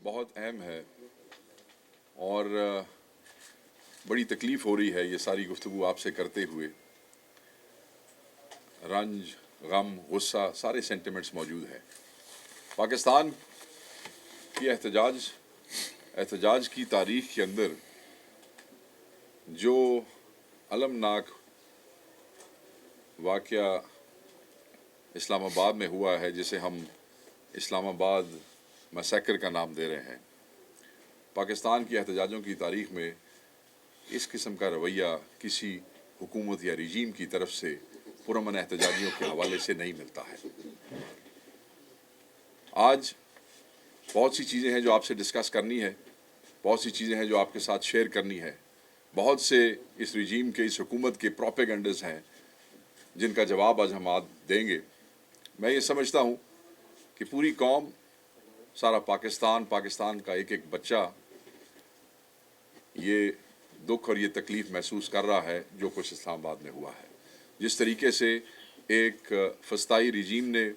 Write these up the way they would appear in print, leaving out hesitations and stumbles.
بہت اہم ہے اور بڑی تکلیف ہو رہی ہے یہ ساری گفتگو آپ سے کرتے ہوئے. رنج، غم، غصہ سارے سینٹیمنٹس موجود ہیں. پاکستان کی احتجاج کی تاریخ کے اندر جو المناک واقعہ اسلام آباد میں ہوا ہے، جسے ہم اسلام آباد میسیکر کا نام دے رہے ہیں، پاکستان کی احتجاجوں کی تاریخ میں اس قسم کا رویہ کسی حکومت یا رجیم کی طرف سے پرامن احتجاجیوں کے حوالے سے نہیں ملتا ہے. آج بہت سی چیزیں ہیں جو آپ سے ڈسکس کرنی ہے، بہت سی چیزیں ہیں جو آپ کے ساتھ شیئر کرنی ہے. بہت سے اس رجیم کے، اس حکومت کے پروپیگنڈز ہیں جن کا جواب آج ہم دیں گے. میں یہ سمجھتا ہوں کہ پوری قوم، سارا پاکستان کا ایک ایک بچہ یہ دکھ اور یہ تکلیف محسوس کر رہا ہے جو کچھ اسلام آباد میں ہوا ہے. جس طریقے سے ایک فسطائی رجیم نے،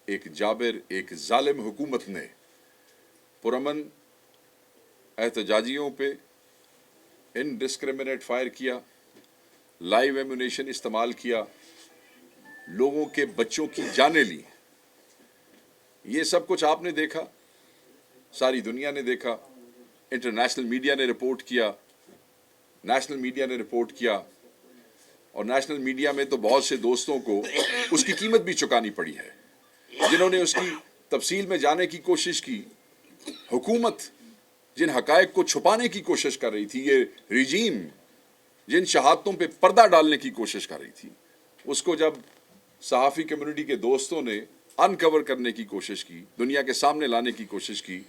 ایک جابر، ایک ظالم حکومت نے پرامن احتجاجیوں پہ انڈسکریمنیٹ فائر کیا، لائیو ایمونیشن استعمال کیا، لوگوں کے بچوں کی جانیں لی. یہ سب کچھ آپ نے دیکھا، ساری دنیا نے دیکھا، انٹرنیشنل میڈیا نے رپورٹ کیا، نیشنل میڈیا نے رپورٹ کیا، اور نیشنل میڈیا میں تو بہت سے دوستوں کو اس کی قیمت بھی چکانی پڑی ہے جنہوں نے اس کی تفصیل میں جانے کی کوشش کی. حکومت جن حقائق کو چھپانے کی کوشش کر رہی تھی، یہ رجیم جن شہادتوں پہ پردہ ڈالنے کی کوشش کر رہی تھی، اس کو جب صحافی کمیونٹی کے دوستوں نے انکور کرنے کی کوشش کی، دنیا کے سامنے لانے کی کوشش کی،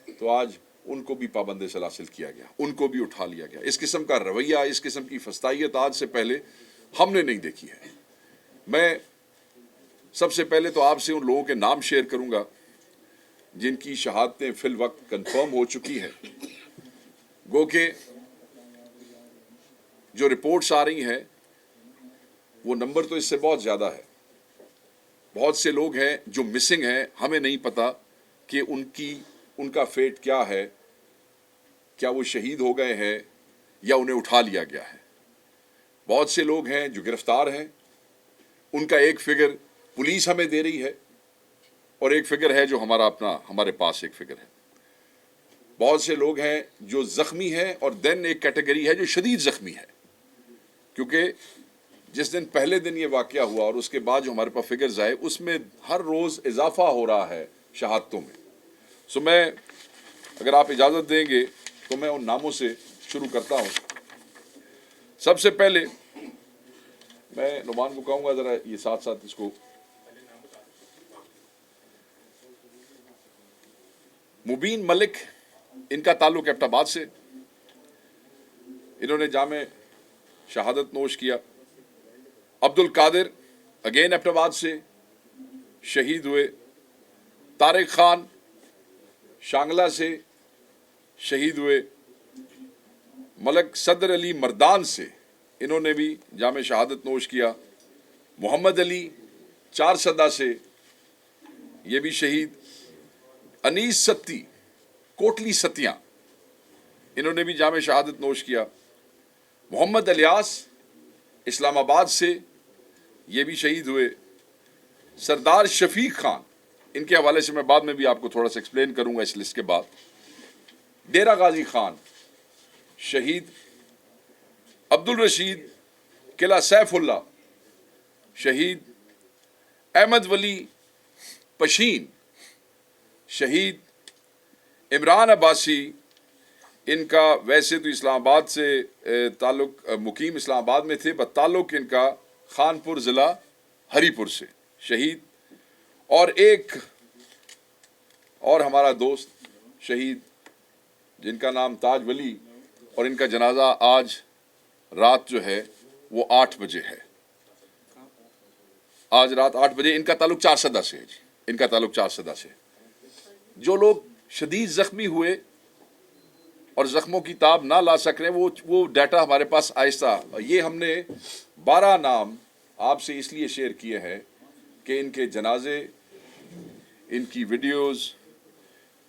تو آج ان کو بھی پابند سلاسل کیا گیا، ان کو بھی اٹھا لیا گیا. اس قسم کا رویہ، اس قسم کی فسطائیت آج سے پہلے ہم نے نہیں دیکھی ہے. میں سب سے پہلے تو آپ سے ان لوگوں کے نام شیئر کروں گا جن کی شہادتیں فی الوقت کنفرم ہو چکی ہیں. گو کہ جو رپورٹس آ رہی ہیں وہ نمبر تو اس سے بہت زیادہ ہے. بہت سے لوگ ہیں جو مسنگ ہیں، ہمیں نہیں پتا کہ ان کا فیٹ کیا ہے، کیا وہ شہید ہو گئے ہیں یا انہیں اٹھا لیا گیا ہے. بہت سے لوگ ہیں جو گرفتار ہیں، ان کا ایک فگر پولیس ہمیں دے رہی ہے اور ایک فگر ہے جو ہمارے پاس ایک فگر ہے. بہت سے لوگ ہیں جو زخمی ہیں، اور دین ایک کیٹیگری ہے جو شدید زخمی ہے، کیونکہ جس دن پہلے دن یہ واقعہ ہوا اور اس کے بعد جو ہمارے پاس فگرز آئے، اس میں ہر روز اضافہ ہو رہا ہے شہادتوں میں. میں اگر آپ اجازت دیں گے تو میں ان ناموں سے شروع کرتا ہوں. سب سے پہلے میں نعمان کو کہوں گا ذرا یہ ساتھ ساتھ اس کو. مبین ملک، ان کا تعلق ایبٹ آباد سے، انہوں نے جامع شہادت نوش کیا. عبد القادر اگین ایبٹ آباد سے شہید ہوئے. طارق خان شانگلہ سے شہید ہوئے. ملک صدر علی مردان سے انہوں نے بھی جامع شہادت نوش کیا. محمد علی چارسدہ سے یہ بھی شہید. انیس ستی کوٹلی ستیاں، انہوں نے بھی جامع شہادت نوش کیا. محمد الیاس اسلام آباد سے یہ بھی شہید ہوئے. سردار شفیق خان، ان کے حوالے سے میں بعد میں بھی آپ کو تھوڑا سا ایکسپلین کروں گا اس لسٹ کے بعد. ڈیرہ غازی خان شہید. عبد الرشید قلعہ سیف اللہ شہید. احمد ولی پشین شہید. عمران عباسی، ان کا ویسے تو اسلام آباد سے تعلق، مقیم اسلام آباد میں تھے، تعلق ان کا خانپور ضلع ہری پور سے، شہید. اور ایک اور ہمارا دوست شہید جن کا نام تاج ولی، اور ان کا جنازہ آج رات جو ہے وہ 8 بجے ہے. آج رات 8 بجے. ان کا تعلق چارسدہ سے ہے جی، ان کا تعلق چارسدہ سے. جو لوگ شدید زخمی ہوئے اور زخموں کی تاب نہ لا سک رہے، وہ ڈیٹا ہمارے پاس آہستہ، یہ ہم نے 12 نام آپ سے اس لیے شیئر کیے ہیں کہ ان کے جنازے، ان کی ویڈیوز،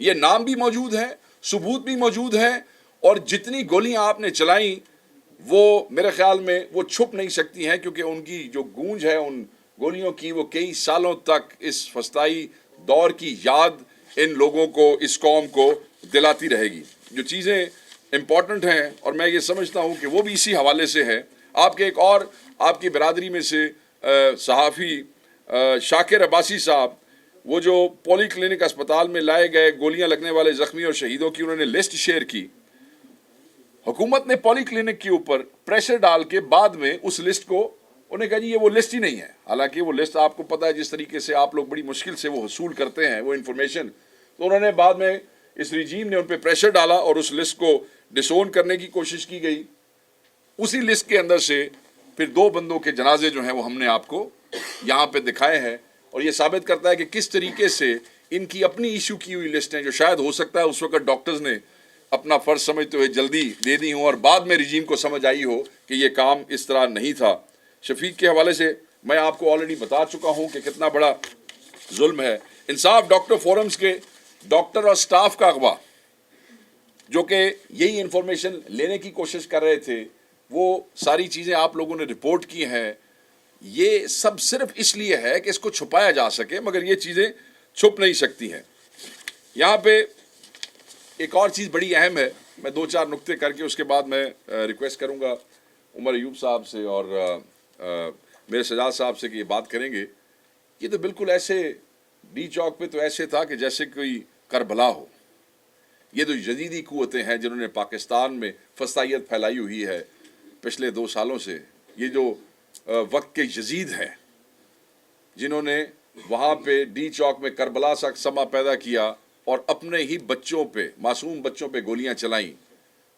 یہ نام بھی موجود ہے, ثبوت بھی موجود ہے, اور جتنی گولیاں آپ نے چلائیں وہ میرے خیال میں وہ چھپ نہیں سکتی ہیں, کیونکہ ان کی جو گونج ہے ان گولیوں کی وہ کئی سالوں تک اس فسطائی دور کی یاد ان لوگوں کو, اس قوم کو دلاتی رہے گی. جو چیزیں امپورٹنٹ ہیں, اور میں یہ سمجھتا ہوں کہ وہ بھی اسی حوالے سے ہے. آپ کے ایک اور آپ کی برادری میں سے صحافی شاکر عباسی صاحب, وہ جو پولی کلینک اسپتال میں لائے گئے گولیاں لگنے والے زخمی اور شہیدوں کی انہوں نے لسٹ شیئر کی. حکومت نے پولی کلینک کے اوپر پریشر ڈال کے بعد میں اس لسٹ کو انہوں نے کہا جی یہ وہ لسٹ ہی نہیں ہے. حالانکہ وہ لسٹ آپ کو پتہ ہے جس طریقے سے آپ لوگ بڑی مشکل سے وہ حصول کرتے ہیں وہ انفارمیشن, تو انہوں نے بعد میں اس رجیم نے ان پہ پریشر ڈالا اور اس لسٹ کو ڈسون کرنے کی کوشش کی گئی. اسی لسٹ کے اندر سے پھر 2 بندوں کے جنازے جو ہیں وہ ہم نے آپ کو یہاں پہ دکھائے ہیں, اور یہ ثابت کرتا ہے کہ کس طریقے سے ان کی اپنی ایشو کی ہوئی لسٹ ہیں جو شاید ہو سکتا ہے اس وقت ڈاکٹرز نے اپنا فرض سمجھتے ہوئے جلدی دے دی ہوں, اور بعد میں رجیم کو سمجھ آئی ہو کہ یہ کام اس طرح نہیں تھا. شفیق کے حوالے سے میں آپ کو آلریڈی بتا چکا ہوں کہ کتنا بڑا ظلم ہے. انصاف ڈاکٹر فورمز کے ڈاکٹر اور سٹاف کا اغوا, جو کہ یہی انفارمیشن لینے کی کوشش کر رہے تھے, وہ ساری چیزیں آپ لوگوں نے رپورٹ کی ہیں. یہ سب صرف اس لیے ہے کہ اس کو چھپایا جا سکے, مگر یہ چیزیں چھپ نہیں سکتی ہیں. یہاں پہ ایک اور چیز بڑی اہم ہے, میں 2-4 نقطے کر کے اس کے بعد میں ریکویسٹ کروں گا عمر ایوب صاحب سے اور میرے سجاد صاحب سے کہ یہ بات کریں گے. یہ تو بالکل ایسے ڈی چوک پہ تو ایسے تھا کہ جیسے کوئی کربلا ہو. یہ تو جدیدی قوتیں ہیں جنہوں نے پاکستان میں فسطائیت پھیلائی ہوئی ہے پچھلے 2 سالوں سے. یہ جو وقت کے یزید ہیں جنہوں نے وہاں پہ ڈی چوک میں کربلا سا سما پیدا کیا اور اپنے ہی بچوں پہ, معصوم بچوں پہ گولیاں چلائیں.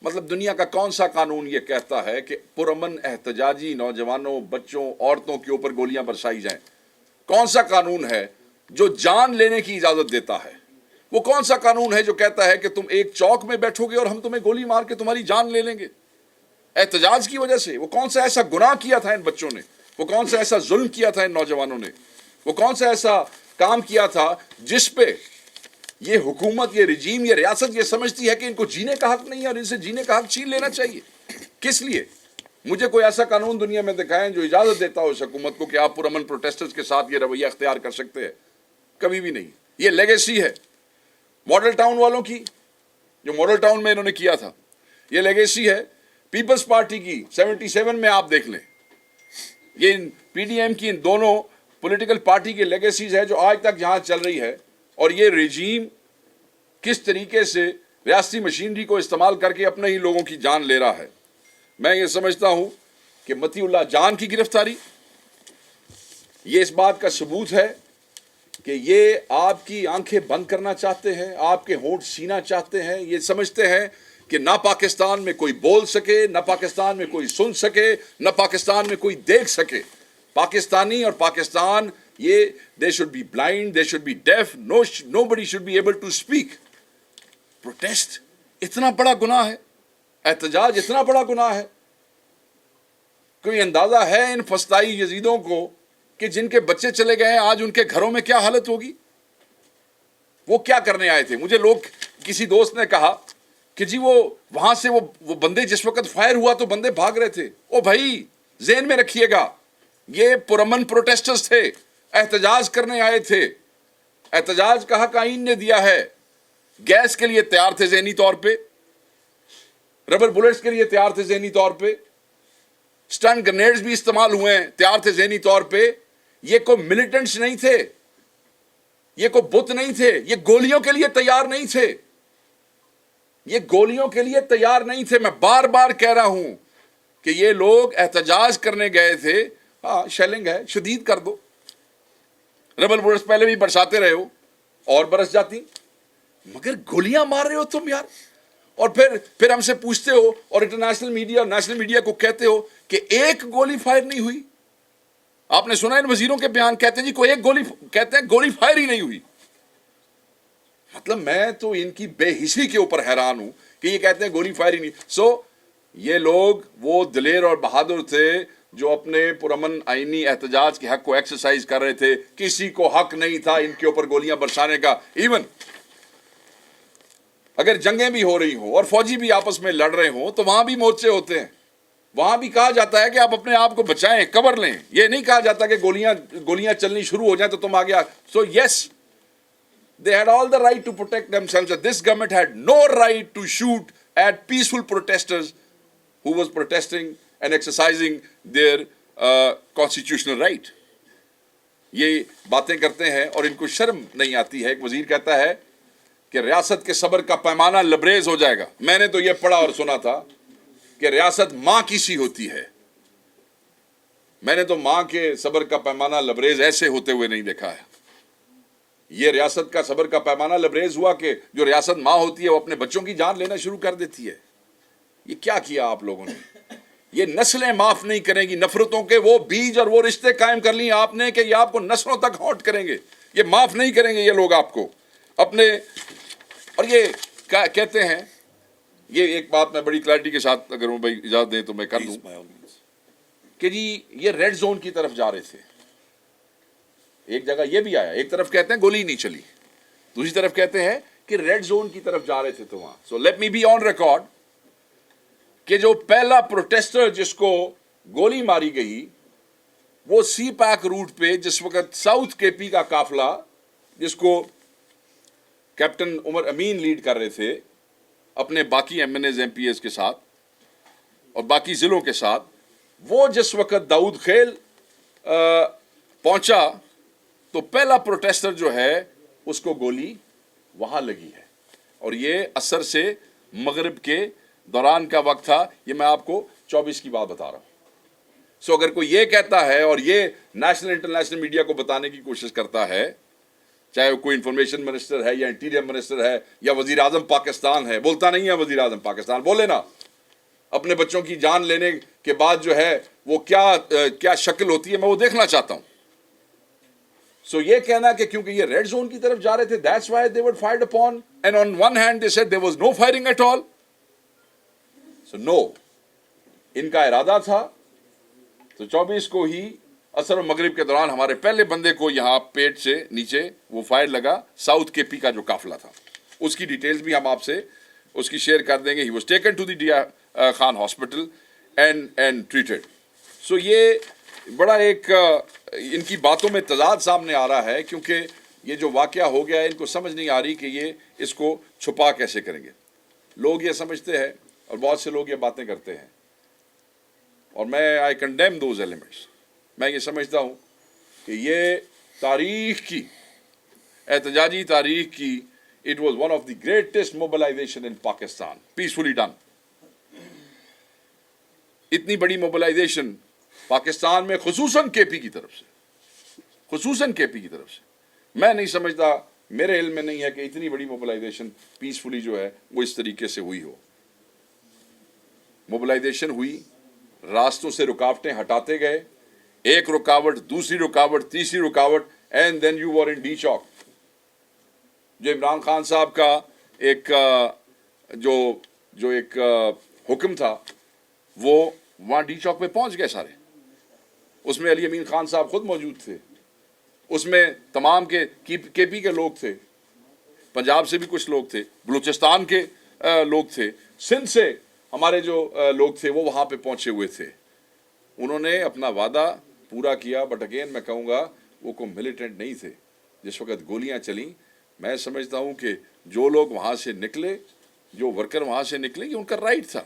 مطلب دنیا کا کون سا قانون یہ کہتا ہے کہ پرامن احتجاجی نوجوانوں, بچوں, عورتوں کے اوپر گولیاں برسائی جائیں؟ کون سا قانون ہے جو جان لینے کی اجازت دیتا ہے؟ وہ کون سا قانون ہے جو کہتا ہے کہ تم ایک چوک میں بیٹھو گے اور ہم تمہیں گولی مار کے تمہاری جان لے لیں گے احتجاج کی وجہ سے؟ وہ کون سا ایسا گناہ کیا تھا ان بچوں نے؟ وہ کون سا ایسا ظلم کیا تھا ان نوجوانوں نے؟ وہ کون سا ایسا کام کیا تھا جس پہ یہ حکومت, یہ رجیم, یہ ریاست یہ سمجھتی ہے کہ ان کو جینے کا حق نہیں ہے اور ان سے جینے کا حق چھین لینا چاہیے؟ کس لیے؟ مجھے کوئی ایسا قانون دنیا میں دکھائیں جو اجازت دیتا ہو اس حکومت کو کہ آپ پرامن پروٹیسٹرز کے ساتھ یہ رویہ اختیار کر سکتے ہیں. کبھی بھی نہیں. یہ لیگیسی ہے ماڈل ٹاؤن والوں کی, جو ماڈل ٹاؤن میں انہوں نے کیا تھا. یہ لیگیسی ہے پیپلز پارٹی کی 77 میں. آپ دیکھ لیں, یہ پی ڈی ایم کی ان دونوں پولیٹیکل پارٹی کی لیگیسیز ہے جو آج تک یہاں چل رہی ہے. اور یہ رجیم کس طریقے سے ریاستی مشینری کو استعمال کر کے اپنے ہی لوگوں کی جان لے رہا ہے. میں یہ سمجھتا ہوں کہ متی اللہ جان کی گرفتاری یہ اس بات کا ثبوت ہے کہ یہ آپ کی آنکھیں بند کرنا چاہتے ہیں, آپ کے ہونٹ سینا چاہتے ہیں. یہ سمجھتے ہیں کہ نہ پاکستان میں کوئی بول سکے, نہ پاکستان میں کوئی سن سکے, نہ پاکستان میں کوئی دیکھ سکے. پاکستانی اور پاکستان, یہ they should be blind, they should be deaf, nobody should be able to speak. Protest اتنا بڑا گناہ ہے, احتجاج اتنا بڑا گناہ ہے. کوئی اندازہ ہے ان فسطائی یزیدوں کو کہ جن کے بچے چلے گئے ہیں آج ان کے گھروں میں کیا حالت ہوگی؟ وہ کیا کرنے آئے تھے؟ مجھے لوگ, کسی دوست نے کہا کہ جی وہ وہاں سے وہ بندے جس وقت فائر ہوا تو بندے بھاگ رہے تھے. او بھائی ذہن میں رکھیے گا, یہ پرامن پروٹیسٹرز تھے, احتجاج کرنے آئے تھے. احتجاج کا حق آئین نے دیا ہے. گیس کے لیے تیار تھے ذہنی طور پہ, ربر بلٹس کے لیے تیار تھے ذہنی طور پہ, سٹن گرنیڈز بھی استعمال ہوئے ہیں, تیار تھے ذہنی طور پہ. یہ کوئی ملیٹنٹس نہیں تھے, یہ کوئی بت نہیں تھے, یہ گولیوں کے لیے تیار نہیں تھے, یہ گولیوں کے لیے تیار نہیں تھے. میں بار بار کہہ رہا ہوں کہ یہ لوگ احتجاج کرنے گئے تھے. ہاں شیلنگ ہے, شدید کر دو. ربل بلٹس پہلے بھی برساتے رہے ہو اور برس جاتی, مگر گولیاں مار رہے ہو تم یار. اور پھر ہم سے پوچھتے ہو اور انٹرنیشنل میڈیا اور نیشنل میڈیا کو کہتے ہو کہ ایک گولی فائر نہیں ہوئی. آپ نے سنا ان وزیروں کے بیان, کہتے ہیں جی کوئی ایک گولی, کہتے ہیں گولی فائر ہی نہیں ہوئی. مطلب میں تو ان کی بے حسی کے اوپر حیران ہوں کہ یہ کہتے ہیں گولی فائر ہی نہیں. یہ لوگ وہ دلیر اور بہادر تھے جو اپنے پرامن آئینی احتجاج کے حق کو ایکسرسائز کر رہے تھے. کسی کو حق نہیں تھا ان کے اوپر گولیاں برسانے کا. ایون اگر جنگیں بھی ہو رہی ہوں اور فوجی بھی آپس میں لڑ رہے ہوں تو وہاں بھی مورچے ہوتے ہیں, وہاں بھی کہا جاتا ہے کہ آپ اپنے آپ کو بچائیں, کور لیں. یہ نہیں کہا جاتا کہ گولیاں چلنی شروع ہو جائیں تو تم آگے. سو یس, they had all the right to protect themselves. This government had no right to shoot at peaceful protesters who was protesting and exercising their constitutional right. یہ باتیں کرتے ہیں اور ان کو شرم نہیں آتی ہے. ایک وزیر کہتا ہے کہ ریاست کے صبر کا پیمانہ لبریز ہو جائے گا. میں نے تو یہ پڑھا اور سنا تھا کہ ریاست ماں کی سی ہوتی ہے. میں نے تو ماں کے صبر کا پیمانہ لبریز ایسے ہوتے ہوئے نہیں دیکھا ہے. یہ ریاست کا صبر کا پیمانہ لبریز ہوا کہ جو ریاست ماں ہوتی ہے وہ اپنے بچوں کی جان لینا شروع کر دیتی ہے. یہ کیا کیا آپ لوگوں نے؟ یہ نسلیں معاف نہیں کریں گی. نفرتوں کے وہ بیج اور وہ رشتے قائم کر لیے آپ نے کہ یہ آپ کو نسلوں تک ہانٹ کریں گے. یہ معاف نہیں کریں گے یہ لوگ آپ کو اپنے. اور یہ کہتے ہیں, یہ ایک بات میں بڑی کلیئرٹی کے ساتھ اگر وہ بھائی اجازت دیں تو میں کر دوں کہ جی یہ ریڈ زون کی طرف جا رہے تھے. ایک جگہ یہ بھی آیا, ایک طرف کہتے ہیں گولی نہیں چلی, دوسری طرف کہتے ہیں کہ ریڈ زون کی طرف جا رہے تھے تو وہاں. So let me be on record کہ جو پہلا پروٹیسٹر جس کو گولی ماری گئی وہ سی پیک روٹ پہ جس وقت ساؤتھ کے پی کا قافلہ جس کو کیپٹن عمر امین لیڈ کر رہے تھے اپنے باقی M N As M P As کے ساتھ اور باقی ضلعوں کے ساتھ, وہ جس وقت داؤد خیل پہنچا تو پہلا پروٹیسٹر جو ہے اس کو گولی وہاں لگی ہے. اور یہ اثر سے مغرب کے دوران کا وقت تھا. یہ میں آپ کو 24 کی بات بتا رہا ہوں. سو اگر کوئی یہ کہتا ہے اور یہ نیشنل انٹرنیشنل میڈیا کو بتانے کی کوشش کرتا ہے, چاہے وہ کوئی انفارمیشن منسٹر ہے یا انٹیریئر منسٹر ہے یا وزیر اعظم پاکستان ہے, بولتا نہیں ہے وزیر اعظم پاکستان, بولے نا اپنے بچوں کی جان لینے کے بعد جو ہے وہ کیا شکل ہوتی ہے, میں وہ دیکھنا چاہتا ہوں. سو یہ کہنا کہ کیونکہ یہ ریڈ زون کی طرف جا رہے تھے that's why they were fired upon, and on one hand they said there was no firing at all. So no, ان کا ارادہ تھا. تو 24 کو ہی عصر و مغرب کے دوران ہمارے پہلے بندے کو یہاں پیٹ سے نیچے وہ فائر لگا, ساؤتھ کے پی کا جو قافلہ تھا. اس کی ڈیٹیلز بھی ہم آپ سے اس کی شیئر کر دیں گے. He was taken to the Dia Khan Hospital and treated. So یہ بڑا ایک ان کی باتوں میں تضاد سامنے آ رہا ہے کیونکہ یہ جو واقعہ ہو گیا ہے ان کو سمجھ نہیں آ رہی کہ یہ اس کو چھپا کیسے کریں گے. لوگ یہ سمجھتے ہیں اور بہت سے لوگ یہ باتیں کرتے ہیں اور میں I condemn those elements. میں یہ سمجھتا ہوں کہ یہ تاریخ کی احتجاجی تاریخ کی it was one of the greatest mobilization in Pakistan, peacefully done. اتنی بڑی موبلائزیشن پاکستان میں خصوصاً کے پی کی طرف سے میں نہیں سمجھتا, میرے علم میں نہیں ہے کہ اتنی بڑی موبلائزیشن پیسفلی جو ہے وہ اس طریقے سے ہوئی ہو. موبلائزیشن ہوئی, راستوں سے رکاوٹیں ہٹاتے گئے, ایک رکاوٹ, دوسری رکاوٹ, تیسری رکاوٹ, and then you were in D Chowk. جو عمران خان صاحب کا ایک جو ایک حکم تھا وہ وہاں ڈی چوک پہ پہنچ گئے سارے. اس میں علی امین خان صاحب خود موجود تھے, اس میں تمام کے پی کے لوگ تھے, پنجاب سے بھی کچھ لوگ تھے, بلوچستان کے لوگ تھے, سندھ سے ہمارے جو لوگ تھے وہ وہاں پہ پہنچے ہوئے تھے. انہوں نے اپنا وعدہ پورا کیا, بٹ اگین میں کہوں گا وہ کوئی ملیٹنٹ نہیں تھے. جس وقت گولیاں چلیں میں سمجھتا ہوں کہ جو لوگ وہاں سے نکلے, جو ورکر وہاں سے نکلے, یہ ان کا رائٹ تھا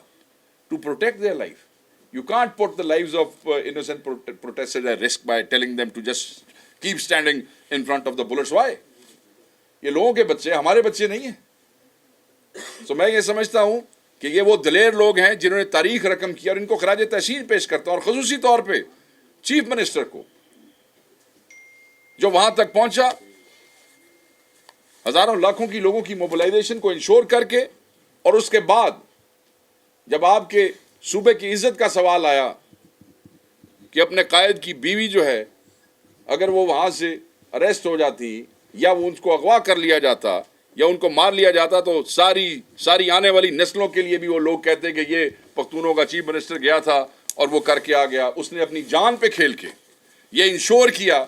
to protect their life. You can't put the lives of innocent protesters at risk by telling them to just keep standing in front of the bullets. Why? یہ لوگوں کے بچے ہمارے بچے نہیں ہیں. So میں یہ سمجھتا ہوں کہ یہ وہ دلیر لوگ ہیں جنہوں نے تاریخ رقم کیا, اور ان کو خراج تحسین پیش کرتا ہوں, اور خصوصی طور پہ چیف منسٹر کو جو وہاں تک پہنچا, ہزاروں لاکھوں کی لوگوں کی موبلائزیشن کو انشور کر کے, اور اس کے بعد جب آپ کے صوبے کی عزت کا سوال آیا کہ اپنے قائد کی بیوی جو ہے اگر وہ وہاں سے اریسٹ ہو جاتی یا وہ ان کو اغوا کر لیا جاتا یا ان کو مار لیا جاتا تو ساری آنے والی نسلوں کے لیے بھی وہ لوگ کہتے کہ یہ پختونوں کا چیف منسٹر گیا تھا اور وہ کر کے آ گیا. اس نے اپنی جان پہ کھیل کے یہ انشور کیا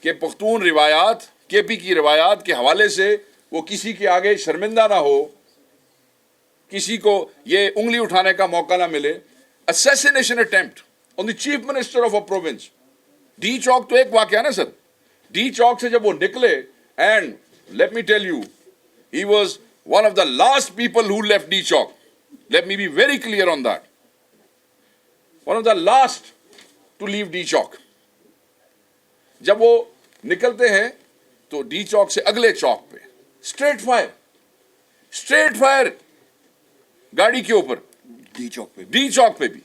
کہ پختون روایات, کے پی کی روایات کے حوالے سے وہ کسی کے آگے شرمندہ نہ ہو, کسی کو یہ انگلی اٹھانے کا موقع نہ ملے. Assassination attempt on the chief minister of a province. D چوک تو ایک واقعہ نا سر. ڈی چوک سے جب وہ نکلے, and let me tell you, he was one of the last people who left D Chowk. Let me be very clear on that. One of the last to leave D Chowk. جب وہ نکلتے ہیں تو ڈی چوک سے اگلے چوک پہ اسٹریٹ فائر گاڑی کے اوپر. ڈی چوک پہ بھی.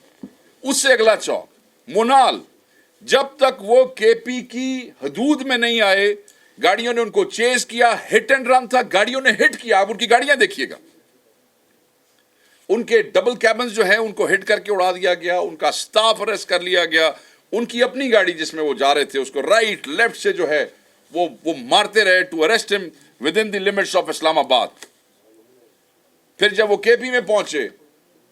اس سے اگلا چوک مونال. جب تک وہ کے پی کی حدود میں نہیں آئے, گاڑیوں نے ان کو چیز کیا. ہٹ اینڈ رن تھا, گاڑیوں نے ہٹ کیا. آپ ان کی گاڑیاں دیکھیے گا, ان کے ڈبل کیبنز جو ہیں ان کو ہٹ کر کے اڑا دیا گیا. ان کا سٹاف اریسٹ کر لیا گیا. ان کی اپنی گاڑی جس میں وہ جا رہے تھے اس کو رائٹ لیفٹ سے جو ہے وہ مارتے رہے to arrest him within the limits of Islamabad. پھر جب وہ کے پی میں پہنچے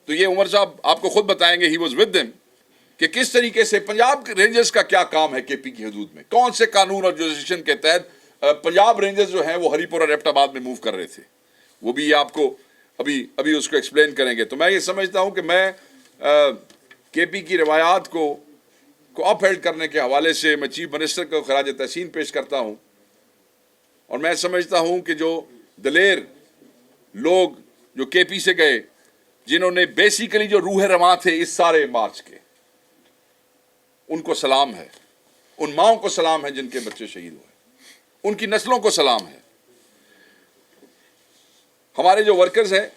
تو یہ عمر صاحب آپ کو خود بتائیں گے, ہی واز ود دیم, کہ کس طریقے سے پنجاب رینجرز کا کیا کام ہے کے پی کی حدود میں, کون سے قانون اور جوریسڈکشن کے تحت پنجاب رینجرز جو ہیں وہ ہری پور اور ایبٹ آباد میں موو کر رہے تھے. وہ بھی آپ کو ابھی اس کو ایکسپلین کریں گے. تو میں یہ سمجھتا ہوں کہ میں کے پی کی روایات کو اپ ہیلڈ کرنے کے حوالے سے میں چیف منسٹر کو خراج تحسین پیش کرتا ہوں. اور میں سمجھتا ہوں کہ جو دلیر لوگ جو کے پی سے گئے, جنہوں نے بیسیکلی جو روح رواں تھے اس سارے مارچ کے, ان کو سلام ہے. ان ماؤں کو سلام ہے جن کے بچے شہید ہوئے, ان کی نسلوں کو سلام ہے. ہمارے جو ورکرز ہیں,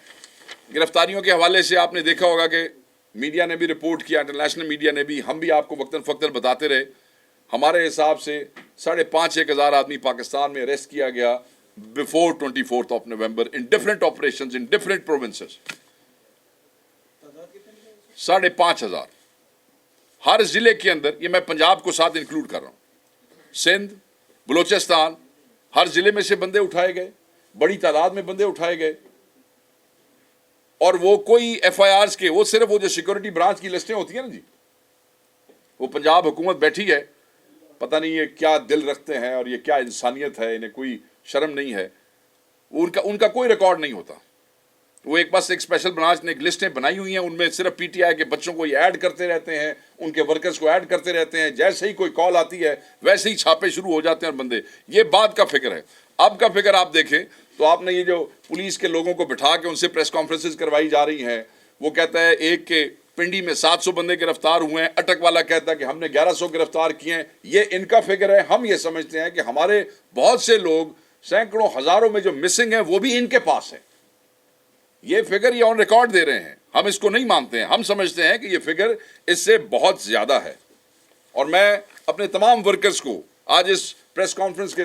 گرفتاریوں کے حوالے سے آپ نے دیکھا ہوگا کہ میڈیا نے بھی رپورٹ کیا, انٹرنیشنل میڈیا نے بھی, ہم بھی آپ کو وقتاً فوقتاً بتاتے رہے. ہمارے حساب سے 5,500-6,000 آدمی پاکستان میں اریسٹ کیا گیا before 24th of November in different operations in different provinces. 5,500 ہر ضلع کے اندر. یہ میں پنجاب کو ساتھ انکلوڈ کر رہا ہوں. سندھ, بلوچستان, ہر ضلع میں سے بندے اٹھائے گئے, بڑی تعداد میں بندے اٹھائے گئے. اور وہ کوئی ایف آئی آرز کے, وہ صرف وہ جو سیکورٹی برانچ کی لسٹیں ہوتی ہیں نا جی, وہ پنجاب حکومت بیٹھی ہے, پتہ نہیں یہ کیا دل رکھتے ہیں اور یہ کیا انسانیت ہے, انہیں کوئی شرم نہیں ہے. ان کا کوئی ریکارڈ نہیں ہوتا. وہ ایک بس ایک اسپیشل برانچ نے ایک لسٹیں بنائی ہوئی ہیں, ان میں صرف پی ٹی آئی کے بچوں کو یہ ایڈ کرتے رہتے ہیں, ان کے ورکرز کو ایڈ کرتے رہتے ہیں. جیسے ہی کوئی کال آتی ہے ویسے ہی چھاپے شروع ہو جاتے ہیں اور بندے. یہ بات کا فکر ہے. اب کا فکر آپ دیکھیں تو آپ نے یہ جو پولیس کے لوگوں کو بٹھا کے ان سے پریس کانفرنسز کروائی جا رہی ہیں, وہ کہتا ہے ایک کے پنڈی میں 700 بندے گرفتار ہوئے ہیں, اٹک والا کہتا ہے کہ ہم نے 1100 گرفتار کیے ہیں. یہ ان کا فکر ہے. ہم یہ سمجھتے ہیں کہ ہمارے بہت سے لوگ, سینکڑوں ہزاروں میں جو مسنگ ہیں, وہ بھی ان کے پاس ہیں. یہ فگر یہ آن ریکارڈ دے رہے ہیں, ہم اس کو نہیں مانتے ہیں. ہم سمجھتے ہیں کہ یہ فگر اس سے بہت زیادہ ہے. اور میں اپنے تمام ورکرز کو آج اس پریس کانفرنس کے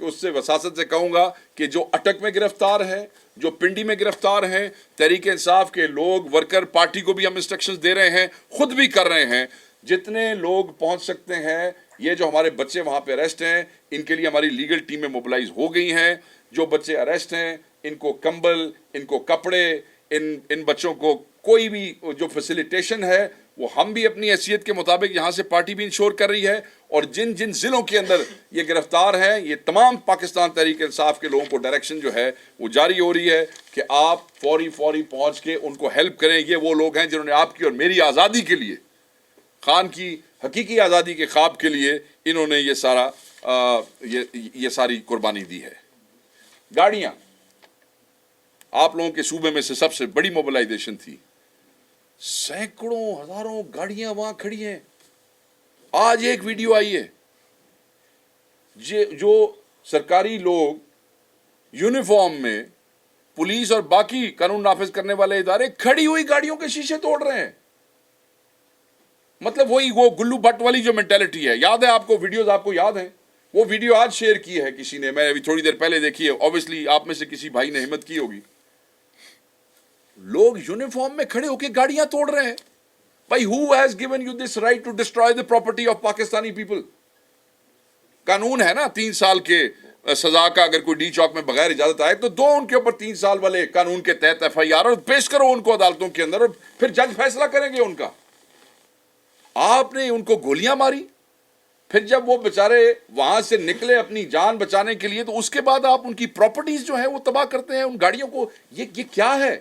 اس سے وساست سے کہوں گا کہ جو اٹک میں گرفتار ہے, جو پنڈی میں گرفتار ہیں, تحریک انصاف کے لوگ ورکر پارٹی کو بھی ہم انسٹرکشنز دے رہے ہیں, خود بھی کر رہے ہیں. جتنے لوگ پہنچ سکتے ہیں, یہ جو ہمارے بچے وہاں پہ اریسٹ ہیں, ان کے لیے ہماری لیگل ٹیمیں موبلائز ہو گئی ہیں. جو بچے اریسٹ ہیں ان کو کمبل, ان کو کپڑے, ان بچوں کو کوئی بھی جو فیسیلیٹیشن ہے وہ ہم بھی اپنی حیثیت کے مطابق یہاں سے پارٹی بھی انشور کر رہی ہے. اور جن ضلعوں کے اندر یہ گرفتار ہیں, یہ تمام پاکستان تحریک انصاف کے لوگوں کو ڈائریکشن جو ہے وہ جاری ہو رہی ہے کہ آپ فوری پہنچ کے ان کو ہیلپ کریں. یہ وہ لوگ ہیں جنہوں نے آپ کی اور میری آزادی کے لیے, خان کی حقیقی آزادی کے خواب کے لیے, انہوں نے یہ ساری قربانی دی ہے. گاڑیاں آپ لوگوں کے صوبے میں سے سب سے بڑی موبلائزیشن تھی. سینکڑوں ہزاروں گاڑیاں وہاں کھڑی ہیں. آج ایک ویڈیو آئی ہے جو سرکاری لوگ یونیفارم میں, پولیس اور باقی قانون نافذ کرنے والے ادارے کھڑی ہوئی گاڑیوں کے شیشے توڑ رہے ہیں. مطلب وہی وہ گلو بٹ والی جو مینٹیلٹی ہے. یاد ہے آپ کو ویڈیوز, آپ کو یاد ہیں وہ ویڈیو آج شیئر کی ہے کسی نے, میں ابھی تھوڑی دیر پہلے دیکھی ہے, اوبویسلی آپ میں سے کسی بھائی نے ہمت کی ہوگی. لوگ یونیفارم میں کھڑے ہو کے گاڑیاں توڑ رہے ہیں. بھائی who has given you this right to destroy the property of Pakistani people? قانون ہے نا 3 سال کے سزا کا, اگر کوئی ڈی چوک میں بغیر اجازت آئے تو دو ان کے اوپر 3 سال والے قانون کے تحت ایف آئی آر اور پیش کرو ان کو عدالتوں کے اندر, اور پھر جج فیصلہ کریں گے ان کا. آپ نے ان کو گولیاں ماری, پھر جب وہ بیچارے وہاں سے نکلے اپنی جان بچانے کے لیے, تو اس کے بعد آپ ان کی پراپرٹیز جو ہیں وہ تباہ کرتے ہیں, ان گاڑیوں کو. یہ کیا ہے؟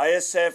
ISF,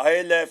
ILF,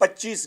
25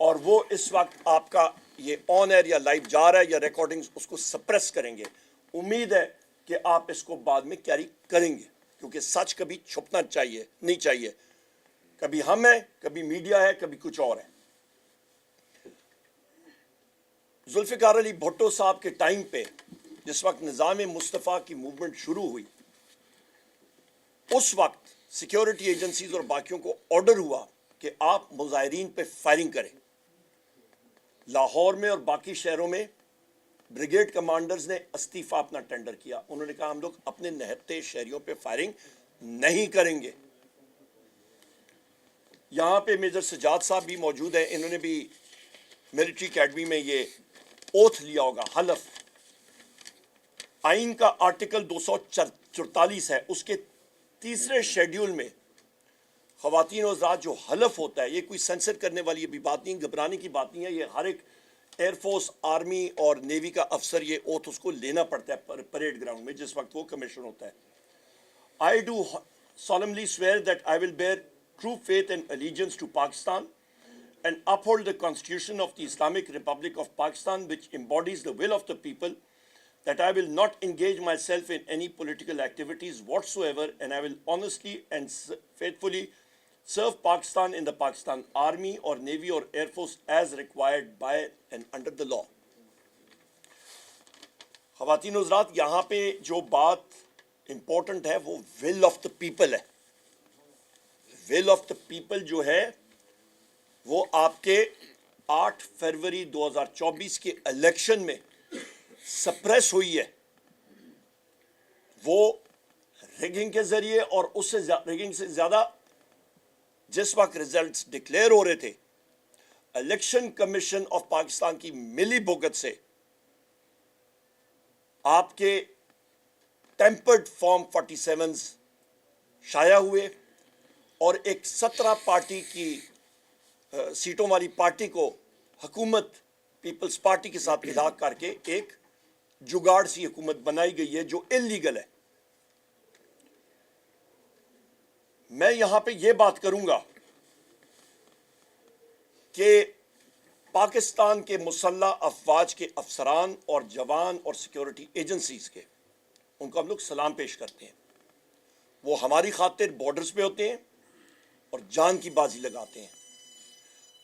اور وہ اس وقت آپ کا یہ آن ایئر یا لائیو جا رہا ہے یا ریکارڈنگز اس کو سپریس کریں گے. امید ہے کہ آپ اس کو بعد میں کیری کریں گے, کیونکہ سچ کبھی چھپنا نہیں چاہیے. کبھی ہم ہیں, کبھی میڈیا ہے, کبھی کچھ اور ہے. ذوالفقار علی بھٹو صاحب کے ٹائم پہ جس وقت نظام مصطفیٰ کی موومنٹ شروع ہوئی, اس وقت سیکیورٹی ایجنسیز اور باقیوں کو آرڈر ہوا کہ آپ مظاہرین پہ فائرنگ کریں. لاہور میں اور باقی شہروں میں بریگیڈ کمانڈرز نے استعفیٰ اپنا ٹینڈر کیا. انہوں نے کہا ہم لوگ اپنے نہتے شہریوں پہ فائرنگ نہیں کریں گے. یہاں پہ میجر سجاد صاحب بھی موجود ہیں, انہوں نے بھی ملٹری اکیڈمی میں یہ اوتھ لیا ہوگا, حلف. آئین کا آرٹیکل 244 ہے, اس کے تیسرے شیڈیول میں خواتین و حضرات جو حلف ہوتا ہے, یہ کوئی سینسر کرنے والی بھی بات نہیں, گھبرانے کی بات نہیں ہے. یہ ہر ایک ایئر فورس, آرمی اور نیوی کا افسر یہ اوتھ اس کو لینا پڑتا ہے پریڈ گراؤنڈ میں جس وقت وہ کمیشن ہوتا ہے. I do solemnly swear that I will bear true faith and allegiance to Pakistan and uphold the Constitution of the Islamic Republic of Pakistan, which embodies the will of the people, that I will not engage myself in any political activities whatsoever, and I will honestly and faithfully serve Pakistan in the Pakistan Army or Navy or Air Force as required by and under the law. خواتین و حضرات, یہاں پہ جو بات important ہے وہ will of the people ہے. ول آف دا پیپل جو ہے وہ آپ کے 8 فروری 2024 کے الیکشن میں سپریس ہوئی ہے. وہ ریگنگ کے ذریعے اور اس سے ریگنگ سے زیادہ جس وقت ریزلٹس ڈکلیئر ہو رہے تھے, الیکشن کمیشن آف پاکستان کی ملی بھگت سے آپ کے ٹیمپرڈ فارم 47 شائع ہوئے اور ایک 17 پارٹی کی سیٹوں والی پارٹی کو حکومت پیپلز پارٹی کے ساتھ الحاق کر کے ایک جگاڑ سی حکومت بنائی گئی ہے جو انلیگل ہے. میں یہاں پہ یہ بات کروں گا کہ پاکستان کے مسلح افواج کے افسران اور جوان اور سیکیورٹی ایجنسیز کے, ان کو ہم لوگ سلام پیش کرتے ہیں. وہ ہماری خاطر بارڈرز پہ ہوتے ہیں اور جان کی بازی لگاتے ہیں.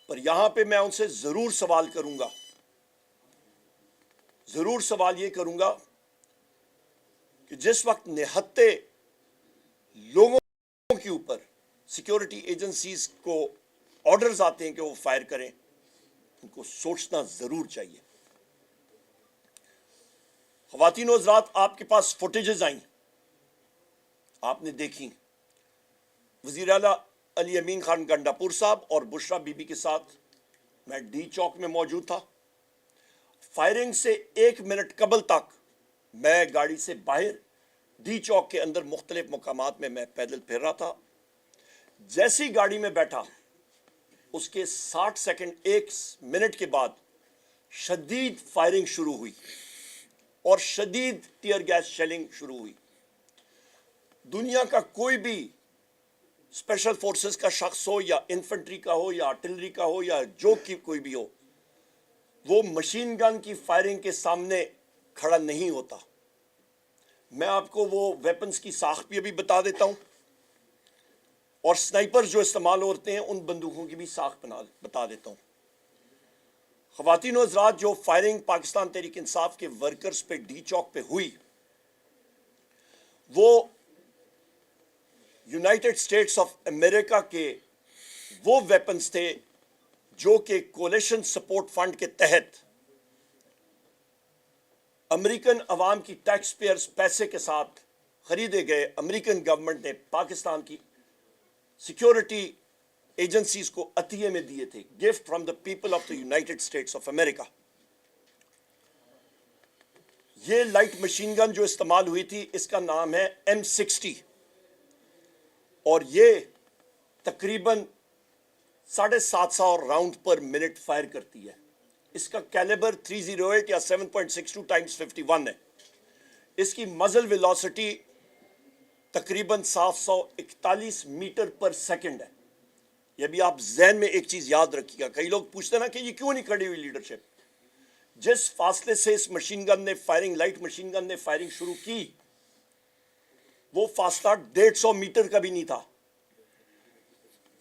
پر یہاں پہ میں ان سے ضرور سوال کروں گا, ضرور سوال یہ کروں گا کہ جس وقت نہتے لوگوں کے اوپر سیکیورٹی ایجنسیز کو آرڈرز آتے ہیں کہ وہ فائر کریں, ان کو سوچنا ضرور چاہیے. خواتین و حضرات, آپ کے پاس فوٹیجز آئیں, آپ نے دیکھی. وزیر اعلیٰ علی امین خان گنڈاپور صاحب اور بشرا بی بی کے ساتھ میں ڈی چوک میں موجود تھا. فائرنگ سے 1 منٹ قبل تک میں گاڑی سے باہر ڈی چوک کے اندر مختلف مقامات میں پیدل پھر رہا تھا. جیسی گاڑی میں بیٹھا اس کے 60 سیکنڈ 1 منٹ کے بعد شدید فائرنگ شروع ہوئی اور شدید ٹیئر گیس شیلنگ شروع ہوئی. دنیا کا کوئی بھی اسپیشل فورسز کا شخص ہو یا انفنٹری کا ہو یا آرٹلری کا ہو یا جو کوئی بھی ہو, وہ مشین گن کی فائرنگ کے سامنے کھڑا نہیں ہوتا. میں آپ کو وہ ویپنز کی ساخت بھی ابھی بتا دیتا ہوں, اور سنائپر جو استعمال ہوتے ہیں ان بندوقوں کی بھی ساخت بتا دیتا ہوں. خواتین و حضرات, جو فائرنگ پاکستان تحریک انصاف کے ورکرز پہ ڈی چوک پہ ہوئی, وہ یونائٹڈ اسٹیٹس آف امریکہ کے وہ ویپنز تھے جو کہ کولیشن سپورٹ فنڈ کے تحت امریکن عوام کی ٹیکس پیئرز پیسے کے ساتھ خریدے گئے. امریکن گورنمنٹ نے پاکستان کی سیکیورٹی ایجنسیز کو عطیے میں دیے تھے, gift from the people of the United States of America. یہ لائٹ مشین گن جو استعمال ہوئی تھی اس کا نام ہے M60, اور یہ تقریباً 750 راؤنڈ پر منٹ فائر کرتی ہے. اس کا کیلیبر 308 یا 7.62 ٹائمز 51 ہے. اس کی مزل ویلوسٹی تقریباً 741 میٹر پر سیکنڈ ہے. یہ بھی آپ ذہن میں ایک چیز یاد رکھیے گا. کئی لوگ پوچھتے نا کہ یہ کیوں نہیں کھڑی ہوئی لیڈرشپ. جس فاصلے سے اس مشین گن نے فائرنگ، لائٹ مشین گن نے فائرنگ شروع کی، وہ فاصلہ 150 میٹر کا بھی نہیں تھا.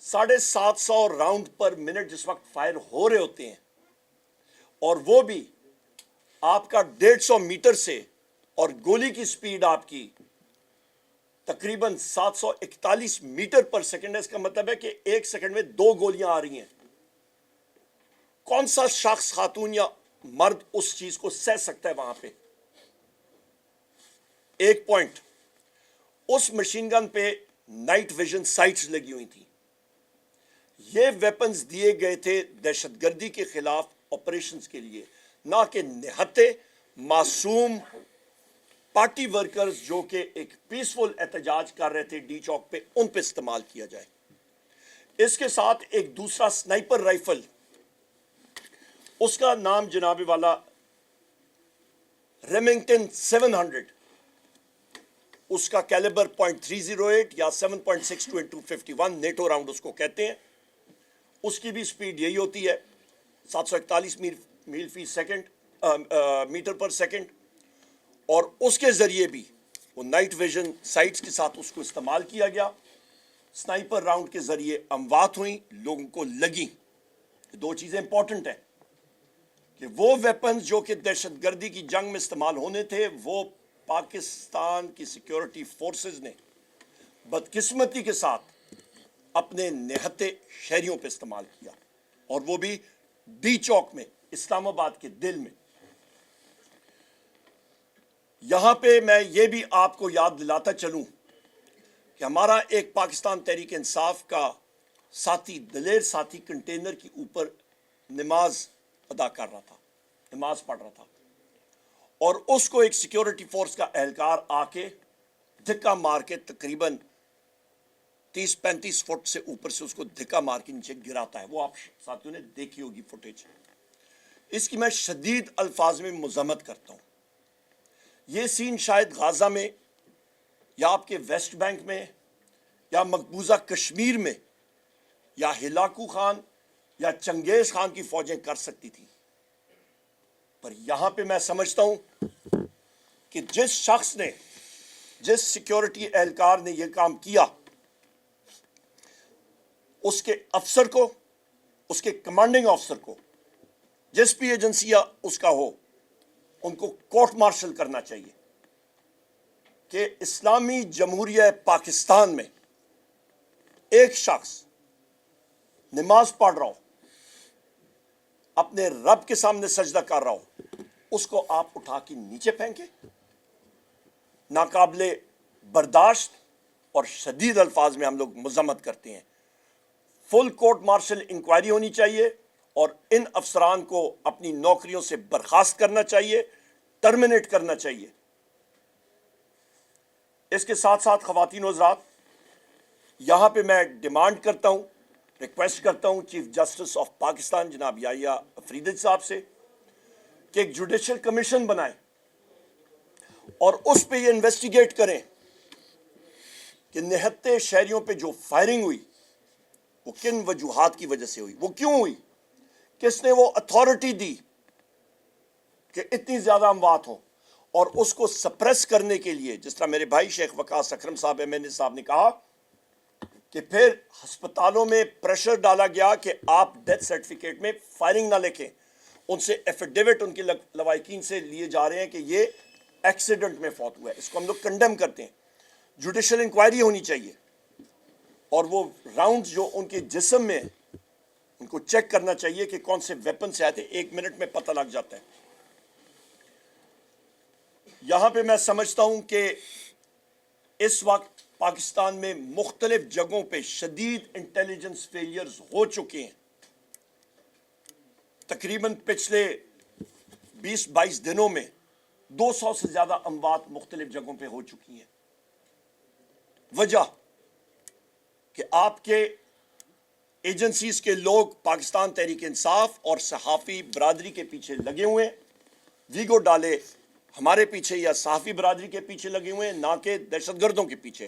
750 راؤنڈ پر منٹ جس وقت فائر ہو رہے ہوتے ہیں، اور وہ بھی آپ کا 150 میٹر سے، اور گولی کی سپیڈ آپ کی تقریباً 741 میٹر پر سیکنڈ ہے. اس کا مطلب ہے کہ ایک سیکنڈ میں 2 گولیاں آ رہی ہیں. کون سا شخص، خاتون یا مرد، اس چیز کو سہ سکتا ہے وہاں پہ؟ ایک پوائنٹ، اس مشین گن پہ نائٹ ویژن سائٹس لگی ہوئی تھی. یہ ویپنز دیے گئے تھے دہشت گردی کے خلاف آپریشنز کے لیے، نہ کہ نہتے معصوم پارٹی ورکرز جو کہ ایک پیسفل احتجاج کر رہے تھے ڈی چوک پہ، ان پہ استعمال کیا جائے. اس کے ساتھ ایک دوسرا سنائپر رائفل، اس کا نام جناب والا ریمنگٹن 700، اس کا کیلیبر .308 یا 7.62 نیٹو راؤنڈ اس کو کہتے ہیں. اس کی بھی سپیڈ یہی ہوتی ہے، 741 میل فی سیکنڈ، میٹر پر سیکنڈ. اور اس کے ذریعے بھی وہ نائٹ ویژن سائٹس کے ساتھ اس کو استعمال کیا گیا. سنائپر راؤنڈ کے ذریعے اموات ہوئیں، لوگوں کو لگیں. دو چیزیں امپورٹنٹ ہیں کہ وہ ویپنز جو کہ دہشت گردی کی جنگ میں استعمال ہونے تھے، وہ پاکستان کی سیکیورٹی فورسز نے بدقسمتی کے ساتھ اپنے نہتے شہریوں پہ استعمال کیا، اور وہ بھی ڈی چوک میں، اسلام آباد کے دل میں. یہاں پہ میں یہ بھی آپ کو یاد دلاتا چلوں کہ ہمارا ایک پاکستان تحریک انصاف کا ساتھی، دلیر ساتھی، کنٹینر کے اوپر نماز ادا کر رہا تھا، نماز پڑھ رہا تھا، اور اس کو ایک سیکیورٹی فورس کا اہلکار آ کے دھکا مار کے تقریباً 30-35 فٹ سے اوپر سے اس کو دھکا مار کے نیچے گراتا ہے. وہ آپ ساتھیوں نے دیکھی ہوگی فوٹیج. اس کی میں شدید الفاظ میں مذمت کرتا ہوں. یہ سین شاید غازہ میں یا آپ کے ویسٹ بینک میں یا مقبوضہ کشمیر میں یا ہلاکو خان یا چنگیز خان کی فوجیں کر سکتی تھی، پر یہاں پہ میں سمجھتا ہوں کہ جس شخص نے، جس سیکیورٹی اہلکار نے یہ کام کیا، اس کے افسر کو، اس کے کمانڈنگ افسر کو، جس بھی ایجنسی اس کا ہو، ان کو کورٹ مارشل کرنا چاہیے کہ اسلامی جمہوریہ پاکستان میں ایک شخص نماز پڑھ رہا ہو، اپنے رب کے سامنے سجدہ کر رہا ہو، اس کو آپ اٹھا کے نیچے پھینکے. ناقابل برداشت اور شدید الفاظ میں ہم لوگ مذمت کرتے ہیں. فل کورٹ مارشل انکوائری ہونی چاہیے، اور ان افسران کو اپنی نوکریوں سے برخاست کرنا چاہیے، ٹرمینیٹ کرنا چاہیے. اس کے ساتھ ساتھ خواتین و حضرات، یہاں پہ میں ڈیمانڈ کرتا ہوں، ریکویسٹ کرتا ہوں چیف جسٹس آف پاکستان جناب یحییٰ فریدی صاحب سے کہ ایک جوڈیشل کمیشن بنائیں اور اس پہ یہ انویسٹیگیٹ کریں کہ نہتے شہریوں پہ جو فائرنگ ہوئی وہ کن وجوہات کی وجہ سے ہوئی، وہ کیوں ہوئی، کس نے وہ اتھارٹی دی کہ اتنی زیادہ اموات ہوں. اور اس کو سپریس کرنے کے لیے، جس طرح میرے بھائی شیخ وقاص اکرم صاحب MNA صاحب نے کہا کہ پھر ہسپتالوں میں پریشر ڈالا گیا کہ آپ ڈیتھ سرٹیفکیٹ میں فائرنگ نہ لکھیں. ان سے ایفیڈیوٹ ان کے لواحقین سے لیے جا رہے ہیں کہ یہ ایکسیڈنٹ میں فوت ہوا ہے. اس کو ہم لوگ کنڈیم کرتے ہیں. جوڈیشل انکوائری ہونی چاہیے، اور وہ راؤنڈ جو ان کے جسم میں، ان کو چیک کرنا چاہیے کہ کون سے ویپن سے آئے تھے. 1 منٹ میں پتہ لگ جاتا ہے. یہاں پہ میں سمجھتا ہوں کہ اس وقت پاکستان میں مختلف جگہوں پہ شدید انٹیلیجنس فیلیئرز ہو چکے ہیں. تقریباً پچھلے 20-22 دنوں میں 200 سے زیادہ اموات مختلف جگہوں پہ ہو چکی ہیں. وجہ کہ آپ کے ایجنسیز کے لوگ پاکستان تحریک انصاف اور صحافی برادری کے پیچھے لگے ہوئے ہیں. ویگو ڈالے ہمارے پیچھے یا صحافی برادری کے پیچھے لگے ہوئے ہیں، نہ کہ دہشت گردوں کے پیچھے.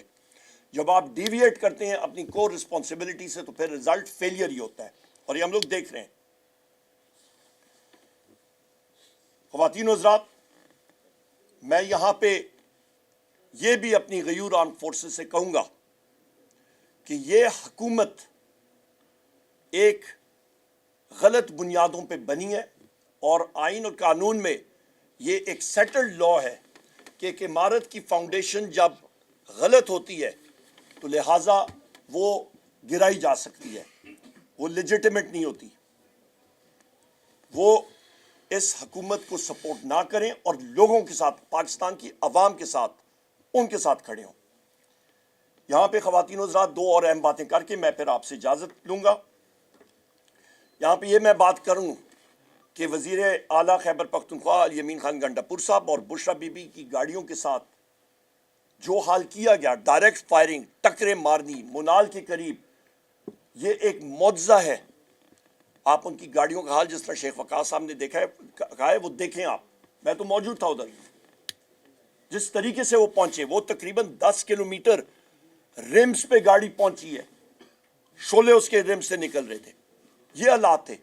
جب آپ ڈیویٹ کرتے ہیں اپنی کور رسپانسبلٹی سے تو پھر رزلٹ فیلئر ہی ہوتا ہے، اور یہ ہم لوگ دیکھ رہے ہیں۔ خواتین و حضرات، میں یہاں پہ یہ بھی اپنی غیور آرم فورسز سے کہوں گا کہ یہ حکومت ایک غلط بنیادوں پہ بنی ہے، اور آئین اور قانون میں یہ ایک سیٹلڈ لا ہے کہ ایک عمارت کی فاؤنڈیشن جب غلط ہوتی ہے تو لہٰذا وہ گرائی جا سکتی ہے، وہ لیجیٹیمیٹ نہیں ہوتی۔ وہ اس حکومت کو سپورٹ نہ کریں اور لوگوں کے ساتھ، پاکستان کی عوام کے ساتھ، ان کے ساتھ کھڑے ہوں۔ یہاں پہ خواتین و حضرات دو اور اہم باتیں کر کے میں پھر آپ سے اجازت لوں گا۔ یہاں پہ یہ میں بات کروں کہ وزیر اعلیٰ خیبر پختونخوا علی امین خان گنڈاپور صاحب اور بشرا بی بی کی گاڑیوں کے ساتھ جو حال کیا گیا، ڈائریکٹ فائرنگ، ٹکریں مارنی منال کے قریب، یہ ایک معجزہ ہے۔ آپ ان کی گاڑیوں کا حال جس طرح شیخ وقاص صاحب نے دیکھا ہے، کہا ہے، وہ دیکھیں آپ، میں تو موجود تھا ادھر، جس طریقے سے وہ پہنچے، وہ تقریباً 10 کلومیٹر رمز پہ گاڑی پہنچی ہے، شعلے اس کے رمز سے نکل رہے تھے، یہ حالات تھے۔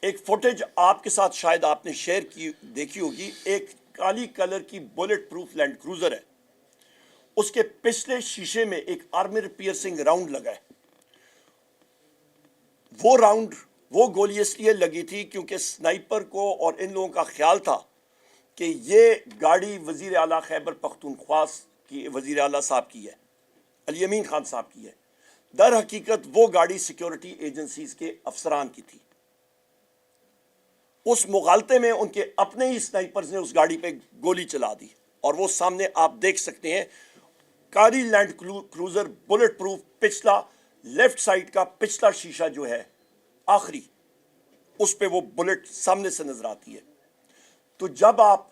ایک فوٹیج آپ کے ساتھ شاید آپ نے شیئر کی دیکھی ہوگی، ایک کالی کلر کی بلٹ پروف لینڈ کروزر ہے، اس کے پچھلے شیشے میں ایک آرمر پیئرسنگ راؤنڈ لگا ہے۔ وہ راؤنڈ، وہ گولی اس لیے لگی تھی کیونکہ سنائپر کو اور ان لوگوں کا خیال تھا کہ یہ گاڑی وزیر اعلیٰ خیبر پختونخوا کی، وزیر اعلیٰ صاحب کی ہے، علی امین خان صاحب کی ہے۔ در حقیقت وہ گاڑی سیکیورٹی ایجنسیز کے افسران کی تھی۔ اس مغالطے میں ان کے اپنے ہی سنائپرز نے اس گاڑی پہ گولی چلا دی، اور وہ سامنے آپ دیکھ سکتے ہیں، کاری لینڈ کروزر بلٹ پروف، پچھلا لیفٹ سائڈ کا پچھلا شیشہ جو ہے آخری، اس پہ وہ بلٹ سامنے سے نظر آتی ہے۔ تو جب آپ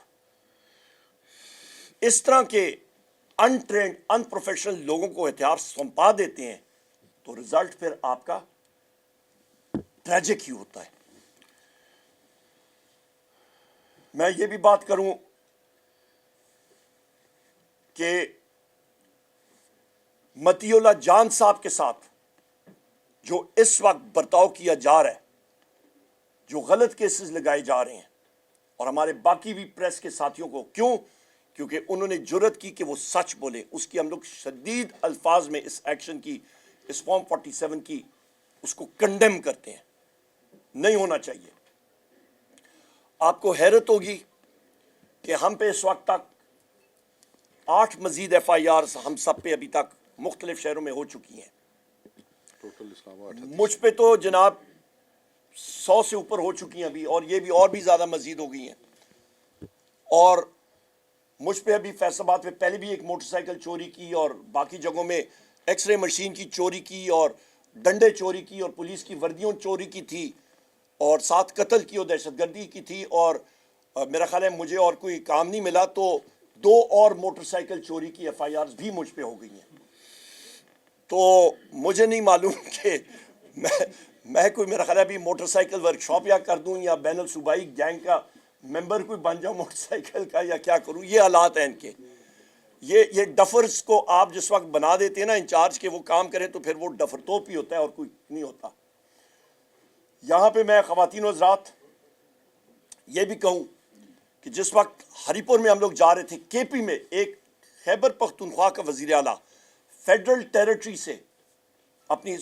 اس طرح کے ان ٹرینڈ، ان پروفیشنل لوگوں کو ہتھیار سونپا دیتے ہیں تو رزلٹ پھر آپ کا ٹریجک ہی ہوتا ہے۔ میں یہ بھی بات کروں کہ متی اللہ جان صاحب کے ساتھ جو اس وقت برتاؤ کیا جا رہا ہے، جو غلط کیسز لگائے جا رہے ہیں، اور ہمارے باقی بھی پریس کے ساتھیوں کو، کیوں؟ کیونکہ انہوں نے جرت کی کہ وہ سچ بولے، اس کی ہم لوگ شدید الفاظ میں اس ایکشن کی، اس فارم 47 کی، اس کو کنڈیم کرتے ہیں، نہیں ہونا چاہیے۔ آپ کو حیرت ہوگی کہ ہم پہ اس وقت تک 8 مزید FIRs ہم سب پہ ابھی تک مختلف شہروں میں ہو چکی ہیں۔ مجھ پہ تو جناب 100 سے اوپر ہو چکی ہیں ابھی، اور یہ بھی اور بھی زیادہ مزید ہو گئی ہیں۔ اور مجھ پہ ابھی فیصل آباد پہ پہلے بھی ایک موٹر سائیکل چوری کی، اور باقی جگہوں میں ایکس رے مشین کی چوری کی، اور ڈنڈے چوری کی، اور پولیس کی وردیوں چوری کی تھی، اور ساتھ قتل کی اور دہشت گردی کی تھی، اور میرا خیال ہے مجھے اور کوئی کام نہیں ملا تو 2 اور موٹر سائیکل چوری کی FIRs بھی مجھ پہ ہو گئی ہیں۔ تو مجھے نہیں معلوم کہ میں کوئی، میرا خیال ہے ابھی موٹر سائیکل ورک شاپ یا کر دوں، یا بین الصوبائی گینگ کا ممبر کوئی بن جاؤں موٹر سائیکل کا، یا کیا کروں۔ یہ حالات ہیں ان کے۔ یہ ڈفرز کو آپ جس وقت بنا دیتے ہیں نا انچارج کے وہ کام کریں، تو پھر وہ ڈفر توپ ہی ہوتا ہے اور کوئی نہیں ہوتا۔ یہاں پہ میں خواتین و حضرات یہ بھی کہوں کہ جس وقت ہری پور میں ہم لوگ جا رہے تھے، کے پی میں ایک خیبر پختونخوا کا وزیر اعلیٰ فیڈرل ٹیریٹری سے، اپنی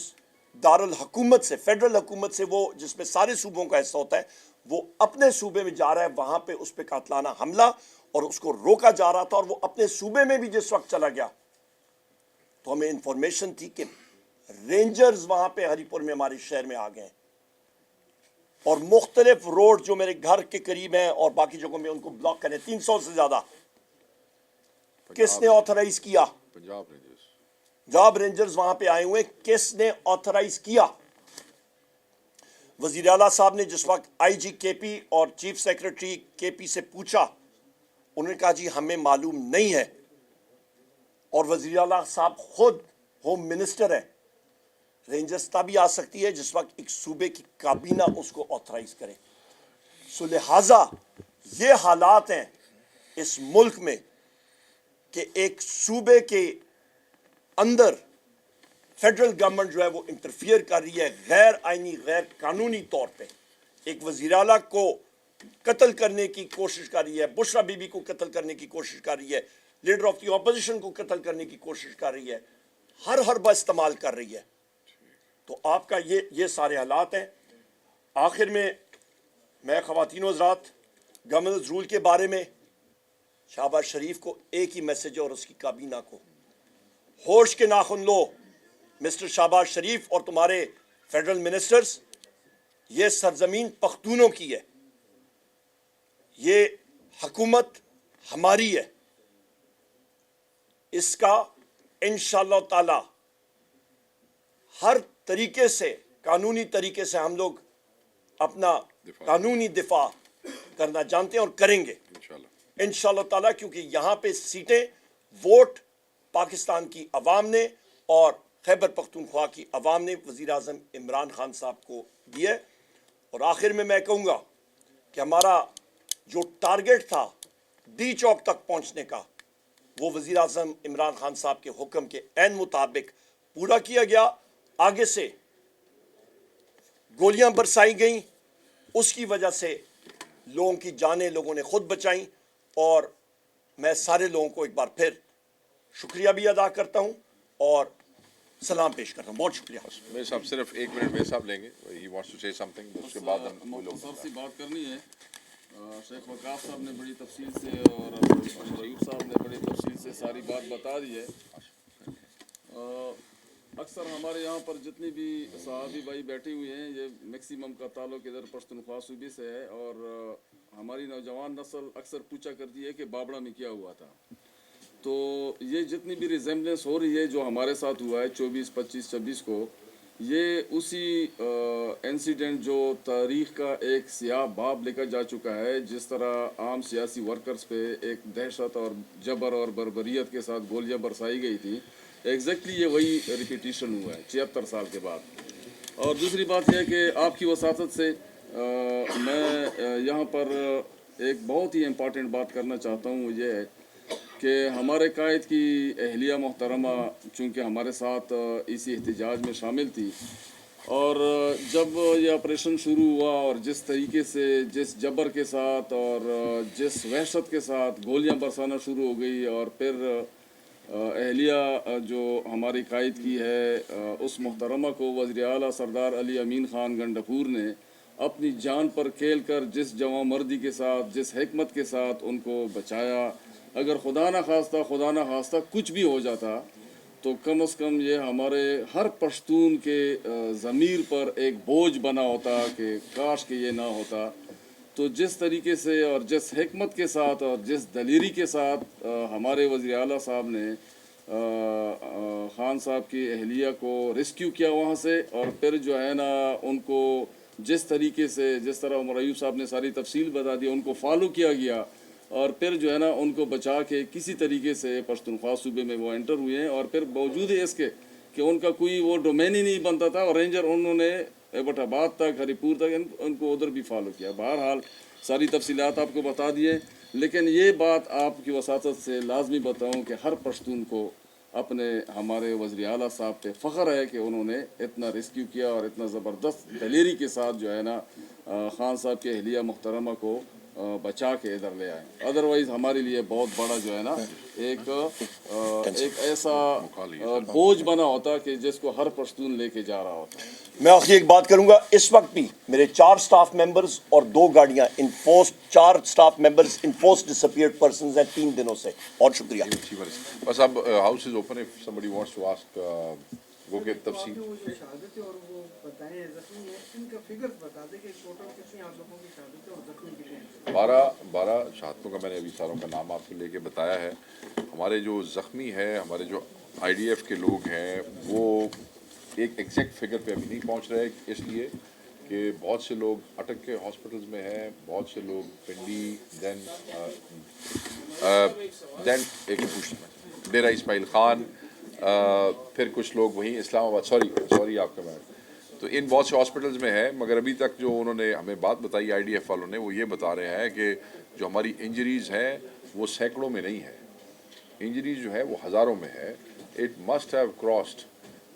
دارالحکومت سے، فیڈرل حکومت سے، وہ جس میں سارے صوبوں کا حصہ ہوتا ہے، وہ اپنے صوبے میں جا رہا ہے، وہاں پہ اس پہ قاتلانہ حملہ، اور اس کو روکا جا رہا تھا، اور وہ اپنے صوبے میں بھی جس وقت چلا گیا تو ہمیں انفارمیشن تھی کہ رینجرز وہاں پہ ہری پور میں ہمارے شہر میں آ گئے ہیں، اور مختلف روڈ جو میرے گھر کے قریب ہیں اور باقی جگہوں میں ان کو بلاک کریں، 300 سے زیادہ۔ کس نے آتھرائز کیا؟ پنجاب رینجرز وہاں پہ آئے ہوئے، کس نے آتھرائز کیا؟ وزیر اعلیٰ صاحب نے جس وقت IG کے پی اور چیف سیکرٹری کے پی سے پوچھا، انہوں نے کہا جی ہمیں معلوم نہیں ہے، اور وزیر اعلیٰ صاحب خود ہوم منسٹر ہے۔ رینجرز تبھی آ سکتی ہے جس وقت ایک صوبے کی کابینہ اس کو آتھرائز کرے۔ سو لہٰذا یہ حالات ہیں اس ملک میں کہ ایک صوبے کے اندر فیڈرل گورنمنٹ جو ہے وہ انٹرفیئر کر رہی ہے غیر آئینی غیر قانونی طور پہ. ایک وزیر اعلیٰ کو قتل کرنے کی کوشش کر رہی ہے, بشرا بی بی کو قتل کرنے کی کوشش کر رہی ہے, لیڈر آف دی اپوزیشن کو قتل کرنے کی کوشش کر رہی ہے, ہر حربہ استعمال کر رہی ہے. تو آپ کا یہ سارے حالات ہیں. آخر میں خواتین و حضرات, گورننس رول کے بارے میں شہباز شریف کو ایک ہی میسج ہے اور اس کی کابینہ کو, ہوش کے ناخن لو مسٹر شہباز شریف اور تمہارے فیڈرل منسٹرز. یہ سرزمین پختونوں کی ہے, یہ حکومت ہماری ہے. اس کا انشاءاللہ تعالی ہر طریقے سے قانونی طریقے سے ہم لوگ اپنا قانونی دفاع کرنا جانتے ہیں اور کریں گے انشاءاللہ تعالی, کیونکہ یہاں پہ سیٹیں ووٹ پاکستان کی عوام نے اور خیبر پختونخوا کی عوام نے وزیر اعظم عمران خان صاحب کو دیے. اور آخر میں کہوں گا کہ ہمارا جو ٹارگٹ تھا ڈی چوک تک پہنچنے کا, وہ وزیر اعظم عمران خان صاحب کے حکم کے عین مطابق پورا کیا گیا. آگے سے گولیاں برسائی گئیں, اس کی وجہ سے لوگوں کی جانیں لوگوں نے خود بچائیں. اور میں سارے لوگوں کو ایک بار پھر شکریہ بھی ادا کرتا ہوں اور سلام پیش کرتا ہوں. بہت شکریہ. میں صاحب صرف ایک منٹ میں صاحب لیں گے, ہی وانٹس ٹو سے سم تھنگ, اس کے بعد ہم مختصر سی بات کرنی ہے. شیخ وقاص صاحب نے بڑی تفصیل سے اور ایوب صاحب نے بڑی تفصیل سے ساری بات بتا دی ہے. اکثر ہمارے یہاں پر جتنی بھی صحابی بھائی بیٹھے ہوئے ہیں, یہ میکسیمم کا تعلق ادھر پشتونخوا صوبے سے ہے. اور ہماری نوجوان نسل اکثر پوچھا کرتی ہے کہ بابڑا میں کیا ہوا تھا. تو یہ جتنی بھی ریزمبلنس ہو رہی ہے جو ہمارے ساتھ ہوا ہے 24, 25, 26 کو, یہ اسی انسیڈنٹ جو تاریخ کا ایک سیاہ باب لے کر جا چکا ہے. جس طرح عام سیاسی ورکرز پہ ایک دہشت اور جبر اور بربریت کے ساتھ گولیاں برسائی گئی تھی, ایگزیکٹلی یہ وہی ریپیٹیشن ہوا ہے 76 سال کے بعد. اور دوسری بات یہ ہے کہ آپ کی وساطت سے میں یہاں پر ایک بہت ہی امپورٹنٹ بات کرنا چاہتا ہوں. وہ یہ ہے کہ ہمارے قائد کی اہلیہ محترمہ چونکہ ہمارے ساتھ اسی احتجاج میں شامل تھی, اور جب یہ آپریشن شروع ہوا اور جس طریقے سے جس جبر کے ساتھ اور جس وحشت کے ساتھ گولیاں برسانا شروع ہو گئی, اور پھر اہلیہ جو ہماری قائد کی ہے اس محترمہ کو وزیر اعلیٰ سردار علی امین خان گنڈپور نے اپنی جان پر کھیل کر جس جواں مردی کے ساتھ جس حکمت کے ساتھ ان کو بچایا. اگر خدا نہ خواستہ کچھ بھی ہو جاتا تو کم از کم یہ ہمارے ہر پشتون کے ضمیر پر ایک بوجھ بنا ہوتا کہ کاش کہ یہ نہ ہوتا. تو جس طریقے سے اور جس حکمت کے ساتھ اور جس دلیری کے ساتھ ہمارے وزیر اعلیٰ صاحب نے خان صاحب کی اہلیہ کو ریسکیو کیا وہاں سے, اور پھر جو ہے نا ان کو جس طریقے سے جس طرح عمر ایوب صاحب نے ساری تفصیل بتا دی, ان کو فالو کیا گیا, اور پھر جو ہے نا ان کو بچا کے کسی طریقے سے پشتونخوا صوبے میں وہ انٹر ہوئے ہیں. اور پھر باوجود ہے اس کے کہ ان کا کوئی وہ ڈومین ہی نہیں بنتا تھا, اور رینجر انہوں نے ایبٹ آباد تک ہری پور تک ان کو ادھر بھی فالو کیا. بہرحال ساری تفصیلات آپ کو بتا دیے, لیکن یہ بات آپ کی وساطت سے لازمی بتاؤں کہ ہر پشتون کو اپنے ہمارے وزیر اعلیٰ صاحب پہ فخر ہے کہ انہوں نے اتنا ریسکیو کیا اور اتنا زبردست دلیری کے ساتھ جو ہے نا خان صاحب کے اہلیہ محترمہ کو بچا کے ادھر لے آئے. ادروائز ہمارے لیے بہت بڑا جو ہے نا ایک ایسا بوجھ بنا ہوتا کہ جس کو ہر پشتون لے کے جا رہا ہوتا. میں آخری ایک بات کروں گا. اس وقت بھی میرے 4 سٹاف ممبرز اور 2 گاڑیاں enforced, 4 staff members enforced disappeared persons ہیں 3 دنوں سے. بہت شکریہ. بس اب house is open, if somebody wants to ask وہ کے تفصیل. وہ جو شہادت اور وہ بتائیں زخمی ہیں, ان کا فگرز بتا دیں کہ ٹوٹل کتنی آپ لوگوں کی شہادت اور زخمی کتنے ہیں. 12 شہادتوں کا میں نے ابھی ساروں کا نام آپ کو لے کے بتایا ہے. ہمارے جو زخمی ہے, ہمارے جو آئی ڈی ایف کے لوگ ہیں, وہ ایک ایگزیکٹ فگر پہ ابھی نہیں پہنچ رہے, اس لیے کہ بہت سے لوگ اٹک کے ہاسپٹلز میں ہیں, بہت سے لوگ پنڈی, دین ایک ڈیرہ اسماعیل خان, پھر کچھ لوگ وہیں اسلام آباد, سوری آپ کا میں, تو ان بہت سے ہاسپٹلز میں ہے. مگر ابھی تک جو انہوں نے ہمیں بات بتائی آئی ڈی ایف والوں نے, وہ یہ بتا رہے ہیں کہ جو ہماری انجریز ہیں وہ سینکڑوں میں نہیں ہے, انجریز جو ہے وہ ہزاروں میں ہے. it must have crossed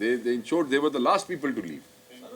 they ensured they were the last people to leave।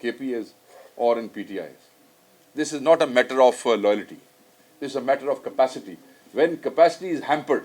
KP or in PTI. This is not a matter of loyalty. This is a matter of capacity. When capacity is hampered,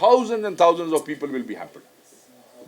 thousands and thousands of people will be hampered.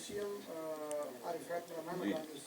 CM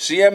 CM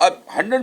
100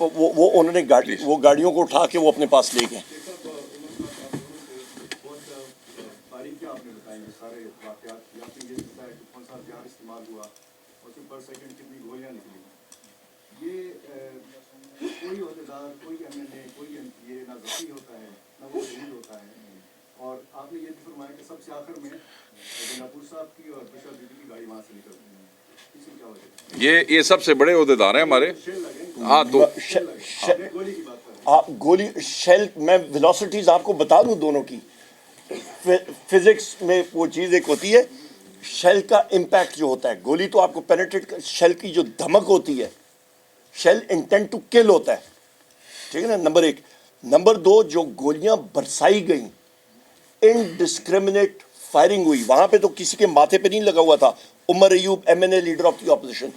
وہ انہوں نے وہ گاڑیوں کو اٹھا کے وہ اپنے پاس لے گئے. تاریخیں آپ نے بتائیں گے سارے واقعات یا پھر یہ بتایا کہ کون سا ہتھیار استعمال ہوا اور پھر پر سیکنڈ کتنی گولیاں نکلی. یہ کوئی عہدیدار کوئی ایم این اے کوئی ایم پی اے نہ ذخیع ہوتا ہے نہ وہ شہید ہوتا ہے. اور آپ نے یہ بھی فرمایا کہ سب سے آخر میں ناپور صاحب کی اور بشرا بی بی کی گاڑی وہاں سے نکلتی ہے. اس کی کیا وجہ ہے؟ یہ سب سے بڑے عہدیدار ہیں ہمارے. ہاں تو گولی کی بات کر رہے آپ گولی شیل میں ویلوسٹیز آپ کو بتا دوں دونوں کی. فزکس میں وہ چیز ایک ہوتی ہے شیل کا امپیکٹ جو ہوتا ہے, گولی تو آپ کو پینیٹریٹ, شیل کی جو دھمک ہوتی ہے, شیل انٹینٹ ٹو کل ہوتا ہے, ٹھیک ہے نا, نمبر ایک. نمبر دو, جو گولیاں برسائی گئیں انڈسکریمنیٹ فائرنگ ہوئی, وہاں پہ تو کسی کے ماتھے پہ نہیں لگا ہوا تھا. Umar Ayub M N A leader of the opposition,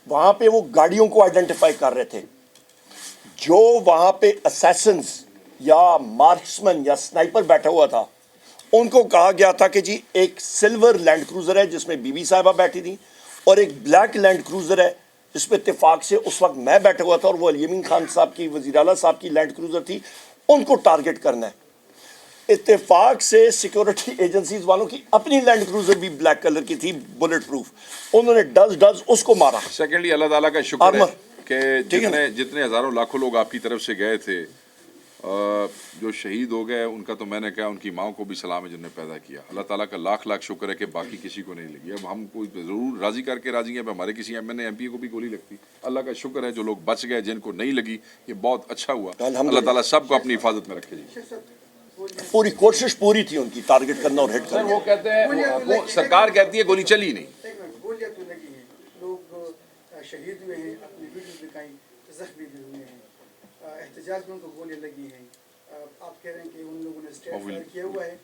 وہاں پہ وہ گاڑیوں کو آئیڈینٹیفائی کر رہے تھے. جو وہاں پہ اسیسنز یا مارکسمن یا سنائپر بیٹھا ہوا تھا, ان کو کہا گیا تھا کہ جی ایک سلور لینڈ کروزر ہے جس میں بی بی صاحبہ بیٹھی تھی, اور ایک بلیک لینڈ کروزر ہے جس پہ اتفاق سے اس وقت میں بیٹھا ہوا تھا اور وہ الیمین خان صاحب کی, وزیر اعلیٰ صاحب کی لینڈ کروزر تھی. ان کو ٹارگٹ کرنا ہے. اتفاق سے سیکورٹی ایجنسیز والوں کی اپنی لینڈ کروزر بھی بلیک کلر کی تھی, بلٹ پروف. انہوں نے ڈز اس کو مارا. سیکنڈلی اللہ تعالیٰ کا شکر ہے آرمر. کہ ٹھیک ہے نا؟ جتنے ہزاروں لاکھوں لوگ آپ کی طرف سے گئے تھے, جو شہید ہو گئے ان کا تو میں نے کہا ان کی ماں کو بھی سلام ہے جن نے پیدا کیا. اللہ تعالیٰ کا لاکھ لاکھ شکر ہے کہ باقی کسی کو نہیں لگی. اب ہم کوئی ضرور راضی کر کے راضی ہیں, اب ہمارے کسی M N A M P A کو بھی گولی لگتی. اللہ کا شکر ہے جو لوگ بچ گئے, جن کو نہیں لگی, یہ بہت اچھا ہوا. اللہ تعالیٰ سب کو اپنی حفاظت میں رکھے. جی پوری کوشش پوری تھی ان کی ٹارگٹ کرنا اور ہٹ سر, کرنا. وہ کہتے ہیں سرکار کہتی ہے گولی چلی نہیں. گولیاں تو لگی ہیں, لوگ شہید ہوئے ہیں, اپنی ویڈیوز دکھائیں, زخمی بھی ہوئے ہیں, احتجاج میں ان کو گولیاں لگی ہیں. آپ کہہ رہے ہیں کہ ان لوگوں نے اسٹیٹ فائر کیا ہوا ہے,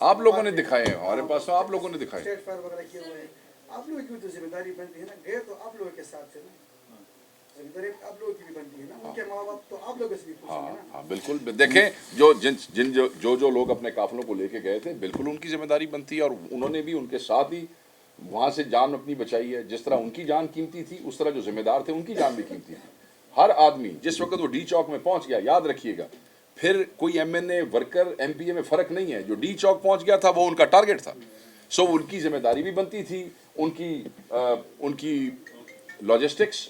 آپ لوگوں نے دکھائے ہیں, ہمارے پاس آپ لوگوں نے دکھائے. اسٹیٹ فائر وغیرہ کیے ہوئے ہیں. آپ لوگوں کی تو ذمہ داری بنتی ہے نا, گئے تو آپ لوگوں کے ساتھ تھے نا, ذمہ داری آپ لوگوں کی بھی بنتی ہے نا. ان کے ماں باپ تو آپ لوگوں سے بھی پوچھیں گے نا. ہاں بالکل. دیکھیں جو لوگ اپنے قافلوں کو لے کے گئے تھے, بالکل ان کی ذمہ داری بنتی ہے, اور انہوں نے بھی ان کے ساتھ ہی وہاں سے جان اپنی بچائی ہے. جس طرح ان کی جان قیمتی تھی, اس طرح جو ذمہ دار تھے ان کی جان بھی قیمتی تھی. ہر آدمی جس وقت وہ ڈی چوک میں پہنچ گیا, یاد رکھیے گا, پھر کوئی M N A worker M P A میں فرق نہیں ہے. جو ڈی چوک پہنچ گیا تھا وہ ان کا ٹارگٹ تھا. سو ان کی ذمہ داری بھی بنتی تھی, ان کی لاجسٹکس,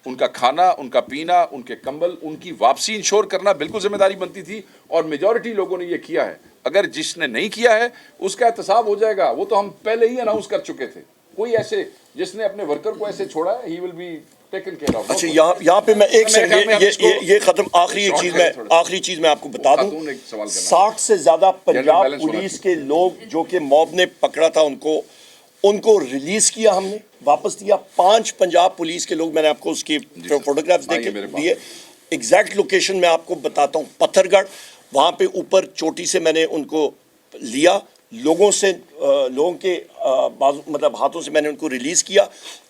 ان کا کھانا, ان کا پینا, ان کے کمبل, ان کی واپسی انشور کرنا بالکل ذمہ داری بنتی تھی. اور میجورٹی لوگوں نے یہ کیا ہے. اگر جس نے نہیں کیا ہے اس کا احتساب ہو جائے گا. وہ تو ہم پہلے ہی اناؤنس کر چکے تھے. کوئی ایسے جس نے اپنے ورکر کو ایسے چھوڑا ہے, he will be taken care of. اچھا, یہاں پہ میں ایک سیکنڈ یہ ختم, آخری چیز میں آپ کو بتا دوں. 60 سے زیادہ پنجاب پولیس کے لوگ جو کہ موب نے پکڑا تھا, ان کو ریلیز کیا, ہم نے واپس دیا. 5 پنجاب پولیس کے لوگ, میں نے آپ کو اس کی فوٹوگرافز دیے. ایگزیکٹ لوکیشن میں آپ کو بتاتا ہوں. پتھر گڑھ, وہاں پہ اوپر چوٹی سے میں نے ان کو لیا, لوگوں کے مطلب ہاتھوں سے میں نے ان کو ریلیز کیا.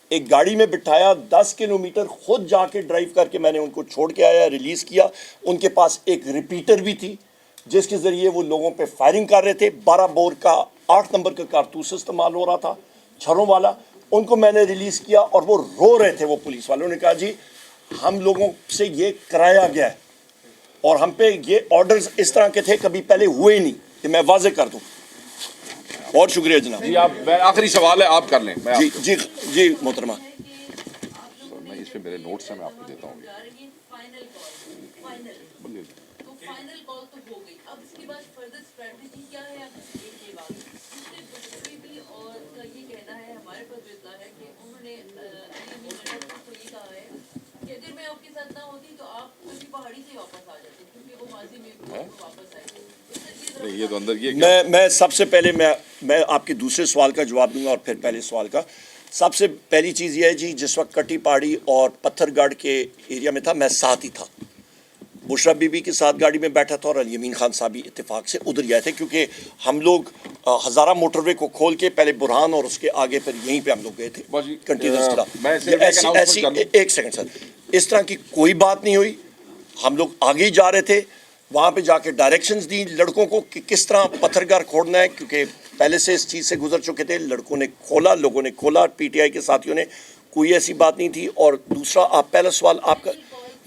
ایک گاڑی میں بٹھایا, 10 کلومیٹر خود جا کے ڈرائیو کر کے میں نے ان کو چھوڑ کے آیا, ریلیز کیا. ان کے پاس ایک ریپیٹر بھی تھی جس کے ذریعے وہ لوگوں پہ فائرنگ کر رہے تھے. 12 بور کا 8 نمبر کا کارتوس استعمال ہو رہا تھا, چھروں والا. ان کو میں نے ریلیز کیا اور وہ رو رہے تھے. وہ پولیس والوں نے کہا جی ہم لوگوں سے یہ کرایا گیا ہے اور ہم پہ یہ آرڈرز اس طرح کے تھے, کبھی پہلے ہوئے نہیں. یہ میں واضح کر دوں. بہت شکریہ جناب. جی آپ, آخری سوال ہے, آپ کر لیں. جی محترمہ. میں اس پہ میرے نوٹس ہیں, میں آپ کو دیتا ہوں. یہ تو اندر یہ میں سب سے پہلے میں آپ کے دوسرے سوال کا جواب دوں گا اور پھر پہلے سوال کا. سب سے پہلی چیز یہ ہے جی, جس وقت کٹی پہاڑی اور پتھر گڑھ کے ایریا میں تھا, میں ساتھ ہی تھا. بشرا بی بی کے ساتھ گاڑی میں بیٹھا تھا اور الیمین خان صاحب بھی اتفاق سے ادھر گئے تھے, کیونکہ ہم لوگ ہزارہ موٹر وے کو کھول کے پہلے برہان اور اس کے آگے پھر یہیں پہ ہم لوگ گئے تھے کنٹینرز. ایک سیکنڈ سر, اس طرح کی کوئی بات نہیں ہوئی. ہم لوگ آگے ہی جا رہے تھے. وہاں پہ جا کے ڈائریکشنز دی لڑکوں کو کہ کس طرح پتھر گڑھ کھوڑنا ہے, کیونکہ پہلے سے اس چیز سے گزر چکے تھے. لڑکوں نے کھولا, لوگوں نے کھولا, پی ٹی آئی کے ساتھیوں نے, کوئی ایسی بات نہیں تھی. اور دوسرا, آپ پہلا سوال آپ کا